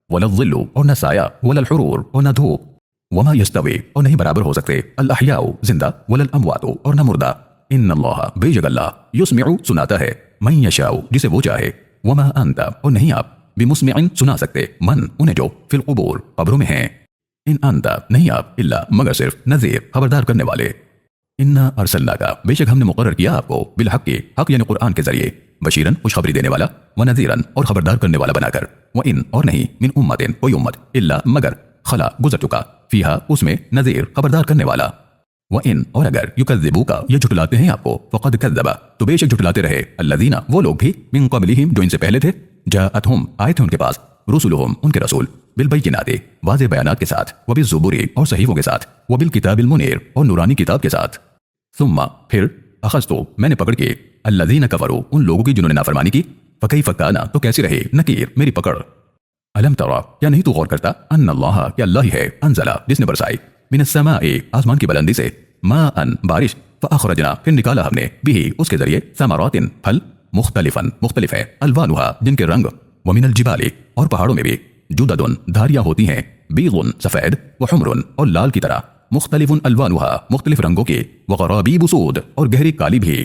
वला ज़िल्लु और न साया वला हुरूर और न धूप। वमा यस्तवी और नहीं बराबर हो सकते अल-अहयाउ जिंदा वला अमवातु और न मुर्दा। इन्नल्लाह बेशक अल्लाह युस्मिउ सुनाता है मन यशाउ जिसे वो चाहे। वमा अंता और नहीं आप बिमुस्मिइन सुना सकते मन उन्हें जो फिल क़ुबूर कब्रों में हैं। इन अंता नहीं आप इल्ला मगर सिर्फ नज़ीर खबरदार करने वाले। इन्ना अरसलनाका बेशक हमने मुकर्रर किया आपको बिल हक़ हक़ यानी कुरान के जरिए बशीरन खुशखबरी देने वाला व नज़ीरन और खबरदार करने वाला बनाकर। व इन और नहीं मिन उम्मतिन कोई उम्मत इल्ला मगर खला गुजर चुका फीहा उसमें नज़ीर खबरदार करने वाला। व इन और अगर युकज़्ज़िबूका ये झुटलाते हैं आपको फ़क़द कज़्ज़बा तो बेशक झुटलाते रहे अल्लज़ीना वो लोग भी मिन क़ब्लिहिम जो इनसे पहले थे जाअतहुम आए थे उनके पास रुसुलुहुम उनके रसूल बिलबय्यिनाति वाज़े बयानात के साथ व बिज़्ज़ुबुरी और सहीफ़ों के साथ व बिलकिताबिल मुनीर और नूरानी किताब के साथ। सुम्मा फिर अख़ज़्तु मैंने पकड़ के अल्लज़ीना कफ़रू उन लोगों की जिन्होंने नाफरमानी की फ़कैफ़ काना तो कैसी रही नकीर मेरी पकड़। अलम तरा क्या नहीं तू गौर करता अन्नल्लाह क्या अल्लाह ही है अनज़ला जिसने बरसाई मिनस समाई आसमान की बुलंदी से माअन बारिश फ़अख़रजना फिर निकाला हमने बिही उसके जरिए समरातिन फल मुख्तलिफन मुख्तलिफ है अल्वानुहा जिनके रंग व मिनल जिबाली और पहाड़ों में भी जुददुन धारियां होती हैं बीगुन सफ़ेद व हुमरुन और लाल की तरह मुख्तलिफुन अल्वानुहा मुख्तलिफ रंगों की व ग़राबीब सूद और गहरी काली भी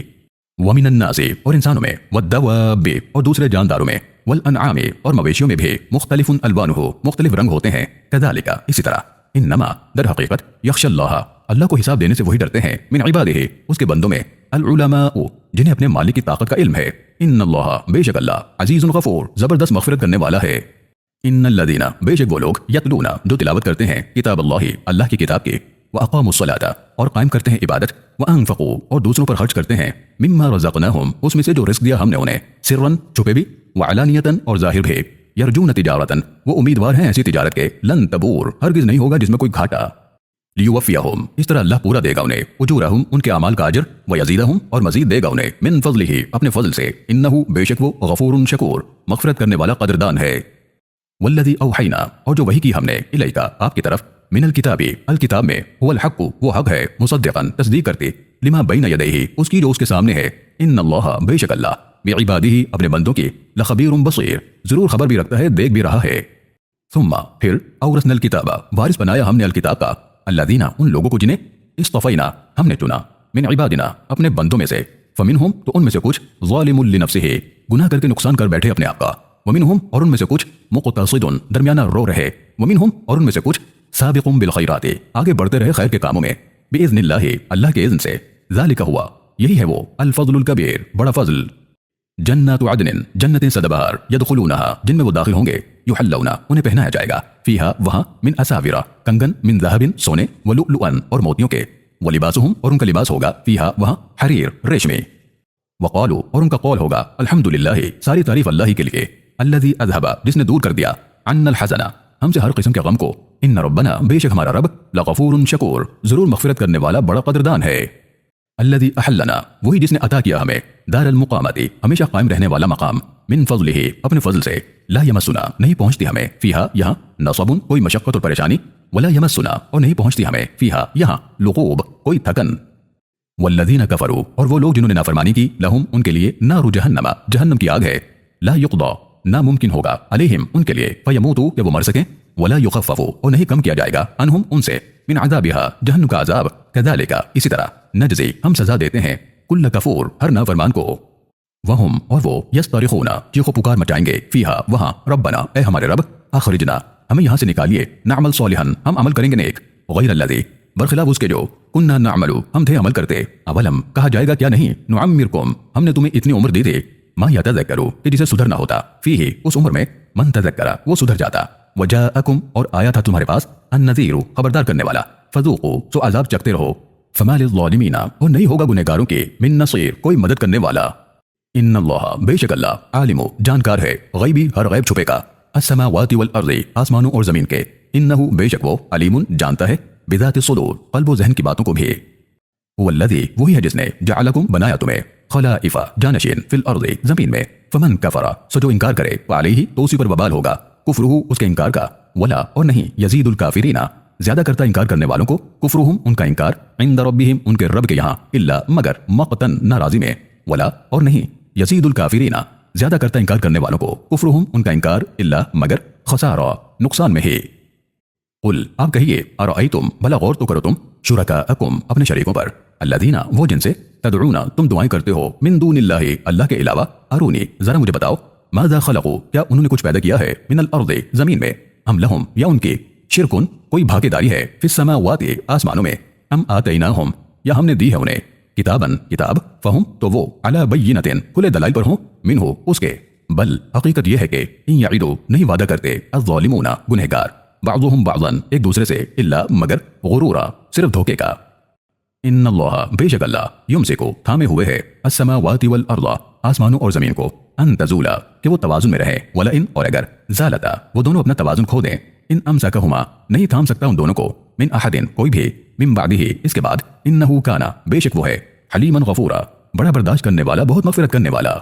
व मिनन नासी और इंसानों में व दवाबी और दूसरे जानदारों में वल अनआमी और मवेशियों में भी मुख्तलिफुन अल्वानुहु मुख्तलिफ रंग होते हैं कज़ालिका इसी तरह इन्नमा दर हकीकत यख्शल्लाह अल्लाह को हिसाब देने से वही डरते हैं मिन इबादिही उसके बंदों में अल उलमाउ जिन्हें अपने मालिक की ताकत का इल्म है। इन्नल्लाह बेशक अल्लाह अजीजुन गफूर जबरदस्त मग़फ़िरत करने वाला है। इन्नल्लज़ीना बेशक वो लोग यतलूना जो तिलावत करते हैं किताब अल्लाही अल्लाह की किताब की व अक़ामुस्सलाता और कायम करते हैं इबादत व अनफ़क़ू और दूसरों पर खर्च करते हैं मिम्मा रज़क़नाहुम उसमें से जो रिज़्क़ दिया हमने उन्हें सिर्रन छुपे भी व अलानियतन और ज़ाहिर भी यरजून तिजारतन वो उम्मीदवार हैं ऐसी तिजारत के लन तबूर हरगिज़ नहीं होगा जिसमें कोई घाटा। लियुवफ़ियहुम इस तरह अल्लाह पूरा देगा उन्हें उजूरहुम उनके अमाल का अजर व यज़ीदहुम और मज़ीद देगा उन्हें मिन फ़ज़लिही अपने फ़ज़ल से इन्नहु बेशक वो गफ़ूरुन शकूर मग़फ़िरत करने वाला क़दरदान है। वल्लज़ी औहैना और जो वही की हमने इलैका आपकी तरफ मिनल किताबी अल किताब में हुवल हक़्क़ु वो हक़ है मुसद्दिक़न तस्दीक करते लिमा बैन यदैहि उसकी जो उसके सामने है। इन्नल्लाह बेशक अल्लाह बिइबादिही अपने बंदों की लख़बीरुन बसीर ज़रूर खबर भी रखता है देख भी रहा है। सुम्मा फिर औरसनल किताबा वारिस बनाया हमने अल किताब का अल्लज़ीना उन लोगों को जिन्हें इस्तफ़ैना हमने चुना मिन इबादिना अपने बंदों में से फ़मिनहुम तो उनमें से कुछ ज़ालिमुन लिनफ़्सिही गुनाह करके नुकसान कर बैठे अपने आप का वमिनहुम और उनमें से कुछ मुक़तसिदुन दरमियाना रो रहे वमिनहुम और उनमें से कुछ साबिक़ुन बिल खैराति आगे बढ़ते रहे खैर के कामों में बिइज़्निल्लाहि अल्लाह के इज़्न से। ज़ालिका हुआ यही है वो अल फ़ज़्लुल कबीर बड़ा फ़ज़ल। जन्नतु अदनिन जन्नतें सदाबहार यदखुलूनहा जिनमें वो दाखिल होंगे युहल्लौना उन्हें पहनाया जाएगा फीहा वहाँ मिन असाविरा कंगन मिन ज़हबिन सोने व लुअलुअन और मोतियों के व लिबासुहुम और उनका लिबास होगा फीहा वहाँ हरीर रेशमी वक़ालू और उनका कौल होगा अल्हम्दुलिल्लाह सारी तारीफ अल्लाह ही के लिए अल्लज़ी अज़हबा जिसने दूर कर दिया अन्नल हज़ना हमसे हर किस्म के गम को इन्न रब्बना बेशक हमारा रब लग़फूरुन शकूर ज़रूर मग़फ़िरत करने वाला बड़ा क़दरदान है। अल्लज़ी अहल्लना वही जिसने अता किया हमें दारुल मुक़ामती हमेशा कायम रहने वाला मकाम मिन फ़ज़लिही अपने फ़ज़ल से ला यमस्सुना नहीं पहुँचती हमें फ़ीहा यहाँ नसबुन कोई मशक्क़त और परेशानी वला यमस्सुना और नहीं पहुँचती हमें फ़ीहा यहाँ लुग़ूब कोई थकन। वल्लज़ीना कफ़रू और वो लोग जिन्होंने नाफरमानी की लहुम उनके लिए नारु जहन्नमा जहन्नम की आग है ला युक़दा नामुमकिन होगा अलैहिम उनके लिए फ़यमूतू कि वो मर सकें वला युख़फ़फ़ू और नहीं कम किया जाएगा अनहुम उनसे मिन अज़ाबिहा जहन्नम का अज़ाब कज़ालिका इसी तरह नजज़ी हम सज़ा देते हैं कुल्ल कफूर हर नाफरमान को। वहुम और वो यस्तरिख़ूना चीखो पुकार मचाएंगे फ़ीहा वहाँ रब्बना ए हमारे रब अख़रिजना हमें यहाँ से निकालिए नअमल सालिहन हम अमल करेंगे नेक गैरल्लज़ी बरखिलाफ़ उसके जो कुन्ना नअमलु हम थे अमल करते अवलम कहा जाएगा क्या नहीं नुअम्मिरकुम हमने तुम्हें इतनी उम्र दी थी मा यतज़क्करु कि जिसे सुधरना होता फ़ीही उस उम्र में मन तज़क्करा वो सुधर जाता वजाअकुम और आया था तुम्हारे पास अन्नज़ीरु खबरदार करने वाला फ़ज़ूक़ू तो अज़ाब चखते रहो फ़मा लिज़्ज़ालिमीना और नहीं होगा गुनहगारों के मिन नसीर कोई मदद करने वाला। इन्नल्लाह बेशक अल्लाह आलिमु जानकार है गैबी हर गैब छुपे का अस्समावाति वल अर्ज़ी आसमानों और ज़मीन के इन्नहु बेशक वो अलीमुन जानता है बिज़ाति सुदूर क़ल्ब व ज़हन की बातों को भी। वल्लज़ी वही है जिसने जअलकुम बनाया तुम्हें खलाइफा जानशीन फिल अर्ज़ ज़मीन में फमन कफरा सो जो इनकार करे अलैहि तो उसी पर वबाल होगा कुफ्रुहु उसके इनकार का वला और नहीं यजीदुल काफिरीना ज्यादा करता इनकार करने वालों को कुफ्रुहुम उनका इनकार इंद रब्बिहिम उनके रब के यहाँ इल्ला मगर मक़तन नाराज़ी में वला और नहीं यजीदुल काफिरीना ज्यादा करता इनकार करने वालों को कुफ्रुहुम उनका इनकार इल्ला मगर खसारा नुकसान में ही। कुल आप कहिए अरअयतुम भला गौर तो करो तुम शुरकाअकुम अपने शरीकों पर अल्लज़ीना वो जिनसे तदऊना तुम दुआएं करते हो मिन दूनिल्लाहि अल्लाह के अलावा अरूनी जरा मुझे बताओ माज़ा खलक़ू क्या उन्होंने कुछ पैदा किया है मिनल अर्ज़ जमीन में अम लहुम या उनकी शिरकुन कोई भागीदारी है फिस समावाति आसमानों में अम आतैनाहुम या हमने दी है उन्हें किताबन किताब फहुम तो वो अला बय्यिनतिन खुले दलाइल पर हों मिनहु उसके बल हकीकत यह है कि इन यईदु नहीं वादा करते अज़्ज़ालिमूना गुनहगार बाज़ुहुम बाज़न एक दूसरे से इल्ला मगर गुरूरा सिर्फ धोखे का। इन्नल्लाह बेशक अल्लाह युमसिकु थामे हुए है अस्समावाति वल अर्ज़ आसमानों और जमीन को अन तज़ूला कि वो तवाज़ुन में रहे वला इन और अगर ज़ालता वो दोनों अपना तवाज़ुन खो दें इन अमसकहुमा नहीं थाम सकता उन दोनों को मिन अहदिन कोई भी मिन बादिही इसके बाद इन्नहु काना बेशक वो है हलीमन गफूरा बड़ा बर्दाश्त करने वाला बहुत मग़फ़िरत करने वाला।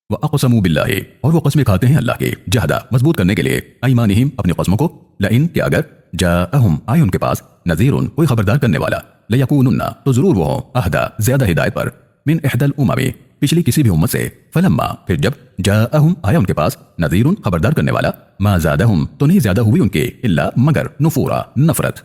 व अक़समू बिल्लाहि और वो कसमें खाते हैं अल्लाह की जहदा मजबूत करने के लिए अयमानिहिम अपनी कसमों को लइन के अगर जाअहुम आए उनके पास नज़ीरुन कोई खबरदार करने वाला लयकूनुन्ना तो जरूर वो हों अहदा ज्यादा हिदायत पर मिन इहदल उममी पिछली किसी भी उम्मत से फलम्मा फिर जब जाअहुम आया उनके पास नज़ीरुन खबरदार करने वाला मा ज़ादहुम तो नहीं ज्यादा हुई उनके इल्ला मगर नुफूरा नफरत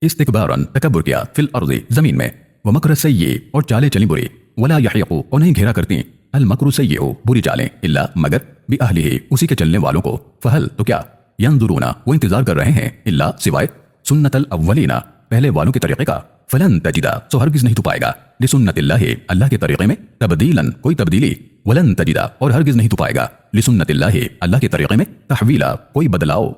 इस्तिकबारन तकब्बुर किया फिल अर्ज़ जमीन में व मकर सय्यी और चालें चली बुरी वला यहीक़ु और नहीं घेरा करती अल मकरु सय्यु बुरी चालें इल्ला मगर बि अहलिही उसी के चलने वालों को फहल तो क्या यंजुरूना वो इंतजार कर रहे हैं इल्ला सिवाय सुन्नतल अव्वलीना पहले वालों के तरीके का फलन तजिदा सो हरगिज़ नहीं तू पाएगा लिसुन्नतिल्लाहि अल्लाह के तरीके में तब्दीलन कोई तब्दीली वलन तजिदा और हरगिज़ नहीं तू पाएगा लिसुन्नतिल्लाहि अल्लाह के तरीके में तहवीला कोई बदलाव।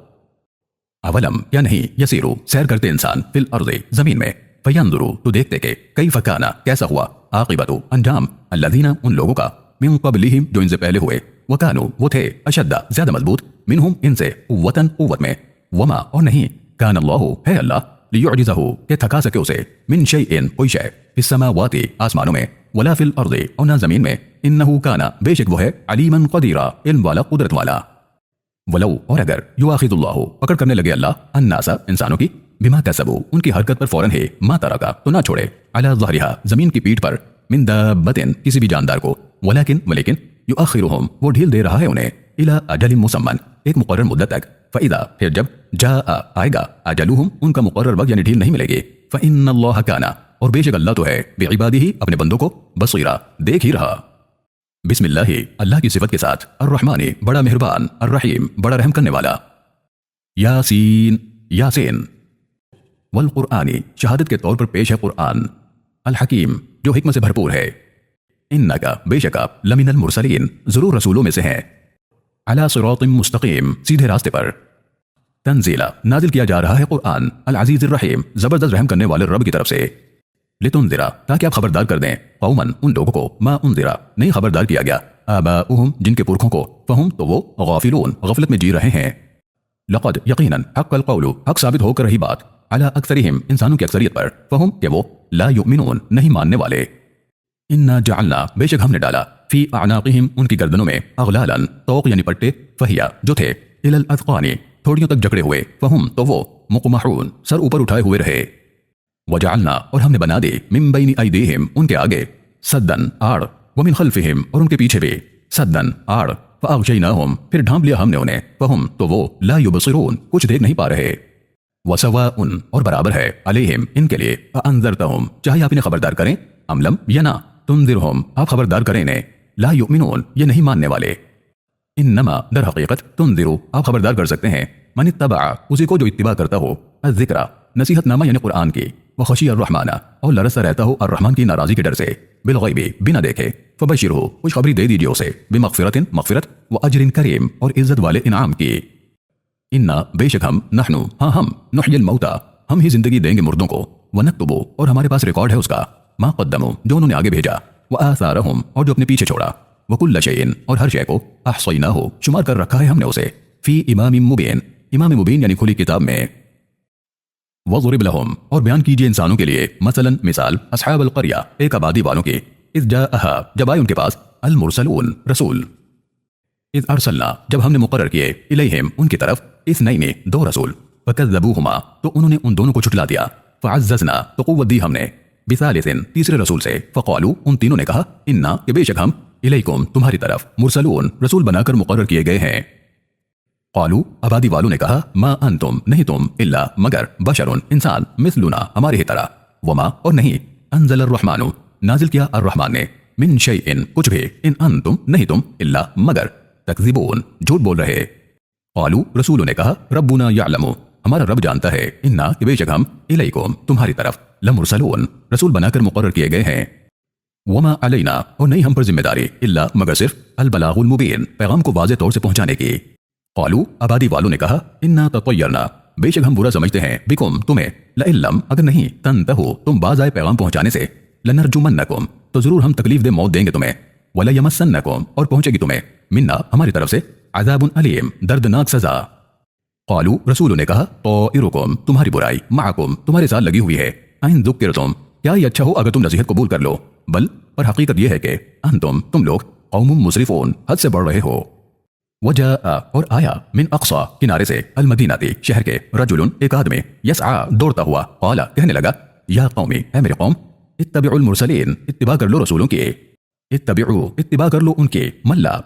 अवलम क्या नहीं यसीरू सैर करते इंसान फिल अर्ज़ जमीन में फयंजुरू तो देखते के कैफ काना कैसा हुआ आक़िबतु अंजाम अल्लज़ीना उन लोगों का मिन क़ब्लिहिम जो इनसे पहले हुए वकानु वो थे अशद्दा ज्यादा मजबूत मिनहुम इनसे कुव्वतन कुव्वत में वमा और नहीं कान अल्लाहु है अल्लाह लियुअजिज़हु के थका सके उसे मिन शैइन कोई शै फिस समावाति आसमानों में वला फिल अर्ज़ और ना जमीन में इन्नहु काना बेशक वो है अलीमन क़दीरा इल्म वाला कुदरत वाला। वलौ और अगर युआखिदुल्लाहु पकड़ करने लगे अल्लाह अन्नासा इंसानों की बिमा कसबू उनकी हरकत पर फौरन है मा तरका तो ना छोड़े अला ज़हरिहा जमीन की पीठ पर मिन दाब्बतिन किसी भी जानदार को वलेकिन युअखिरुहुम वो ढील दे रहा है उन्हें इला अजलिन मुसम्मन एक मुकर्रर मुद्दत तक फ़इदा फिर जब जाआ आएगा अजलुहुम उनका मुकर्रर वक्त यानी ढील नहीं मिलेगी फ़इन्नल्लाह काना और बेशक अल्लाह तो है बिइबादिही अपने बंदों को बसीरा देख ही रहा। बिस्मिल्लाहि अल्लाह की सिफत के साथ अर्रहमानी बड़ा मेहरबान अर्रहीम बड़ा रहम करने वाला। यासीन यासीन वल कुरआनी शहादत के तौर पर पेश है कुरआन अल हकीम जो हिकमत से भरपूर है। इन्नका बेशक आप लमिनल मुरसलीन जरूर रसूलों में से हैं अला सिरातिम मुस्तकीम सीधे रास्ते पर। तंजीला नाजिल किया जा रहा है कुरआन अल अजीज़िर रहीम जबरदस्त रहम करने वाले रब की तरफ से। लितुंज़िरा ताकि आप खबरदार कर दें कौमन उन लोगों को मा उन्ज़िरा नहीं खबरदार किया गया आबाउहुम जिनके पुरखों को फहुम तो वो गाफिलून गफलत में जी रहे हैं। लक़द यकीनन हक़्क़ल क़ौलु हक साबित होकर रही बात अला अक्सरिहिम इंसानों की अक्सरियत पर फहुम के वो ला युमिनून नहीं मानने वाले। इन्ना जअलना बेशक हमने डाला फी अअनाक़िहिम उनकी गर्दनों में अग़लालन तौक़ यानी पट्टे फहिया जो थे इलल अज़क़ानी थोड़ियों तक जकड़े हुए फहुम तो वो मुक़महून सर ऊपर उठाए हुए रहे। वजअलना और हमने बना दी मिन बैनि अयदीहिम उनके आगे सद्दन आड़ व मिन खल्फ़िहिम और उनके पीछे भी सद्दन आड़ फ़अग़शयनाहुम फिर ढांप लिया हमने उन्हें फहुम तो वो ला युबसिरून कुछ देख नहीं पा रहे। वसवाउन और बराबर है अलैहिम इनके लिए अअंज़रतहुम चाहे आप इन्हें खबरदार करें अमलम या ना तुंज़िरहुम आप खबरदार करें इन्हें ला युमिनून ये नहीं मानने वाले। इन्नमा दर हकीकत तुंज़िरु आप खबरदार कर सकते हैं मन इत्तबा उसी को जो इत्तिबा करता हो अज़्ज़िक्रा नसीहतनामा यानी कुरआन की व खशिया अर्रहमाना और लरसता रहता हो अर्रहमान की नाराज़ी के डर से बिलग़ैबी बिना देखे फ़बशिरहु खुशखबरी दे दीजिए उसे बिमग़फ़िरतिन मग़फ़िरत व अज्रिन करीम और इज़्ज़त वाले इनाम की। इन्ना बेशक हम नहनु हाँ हम नुह्यिल मौता हम ही जिंदगी देंगे मुर्दों को व नक्तुबु और हमारे पास रिकॉर्ड है उसका मा क़द्दमू जो उन्होंने आगे भेजा व आसारहुम और जो अपने पीछे छोड़ा व कुल्ल शैइन और हर शय को अहसयनाहु शुमार कर रखा है हमने उसे फी इमामिम मुबीन इमाम मुबीन यानी खुली किताब में। وضرب لهم اور بیان کیجئے انسانوں کے لیے مثلا مثال اصحاب القریہ ایک آبادی والوں کی اذ جاءها جب آئے ان کے پاس المرسلون رسول اذ ارسلنا جب ہم نے مقرر کیے الیہم ان کی طرف اثنین دو رسول فکذبوہما تو انہوں نے ان دونوں کو جھٹلا دیا فعززنا تو قوت دی ہم نے بثالث تیسرے رسول سے فقالوا ان تینوں نے کہا انا کہ بے شک ہم الیکم تمہاری طرف مرسلون رسول بنا کر مقرر کیے گئے ہیں قالوا آبادی والوں نے کہا ما انتم نہیں تم الا مگر بشر انسان مثلنا ہمارے ہی طرح وما اور نہیں انزل الرحمن نازل کیا الرحمن نے من شیء کچھ بھی ان انتم نہیں تم الا مگر تکذبون جھوٹ بول رہے قالوا رسولوں نے کہا ربنا یعلم ہمارا رب جانتا ہے انا کہ بے شک ہم الیکم تمہاری طرف لمرسلون رسول بنا کر مقرر کیے گئے ہیں وما علینا اور نہیں ہم پر ذمہ داری الا مگر صرف البلاغ المبین پیغام کو واضح طور سے پہنچانے کی قالوا آبادی والوں نے کہا انا تطیرنا بے شک ہم برا سمجھتے ہیں بکم تمہیں لئن لم اگر نہیں تنتہو تم باز آئے پیغام پہنچانے سے لنرجمنکم تو ضرور ہم تکلیف دے موت دیں گے تمہیں ولیمسنکم اور پہنچے گی تمہیں منا ہماری طرف سے عذاب علیم دردناک سزا قالوا رسولوں نے کہا طائرکم تمہاری برائی معکم تمہارے ساتھ لگی ہوئی ہے ان ذکرتم کیا یہ اچھا ہو اگر تم نصیحت قبول کر لو بل پر حقیقت یہ ہے کہ تم لوگ قوم مسرفون حد سے بڑھ رہے ہو وجاء اور آیا من اقصا کنارے سے المدینہ شہر کے رجل ایک آدمی یسعى دوڑتا ہوا قال کہنے لگا یا قومی اے میرے قوم اتبعوا المرسلین اتباع کر لو رسولوں کی اتبعوا اتباع کر لو ان کی من لا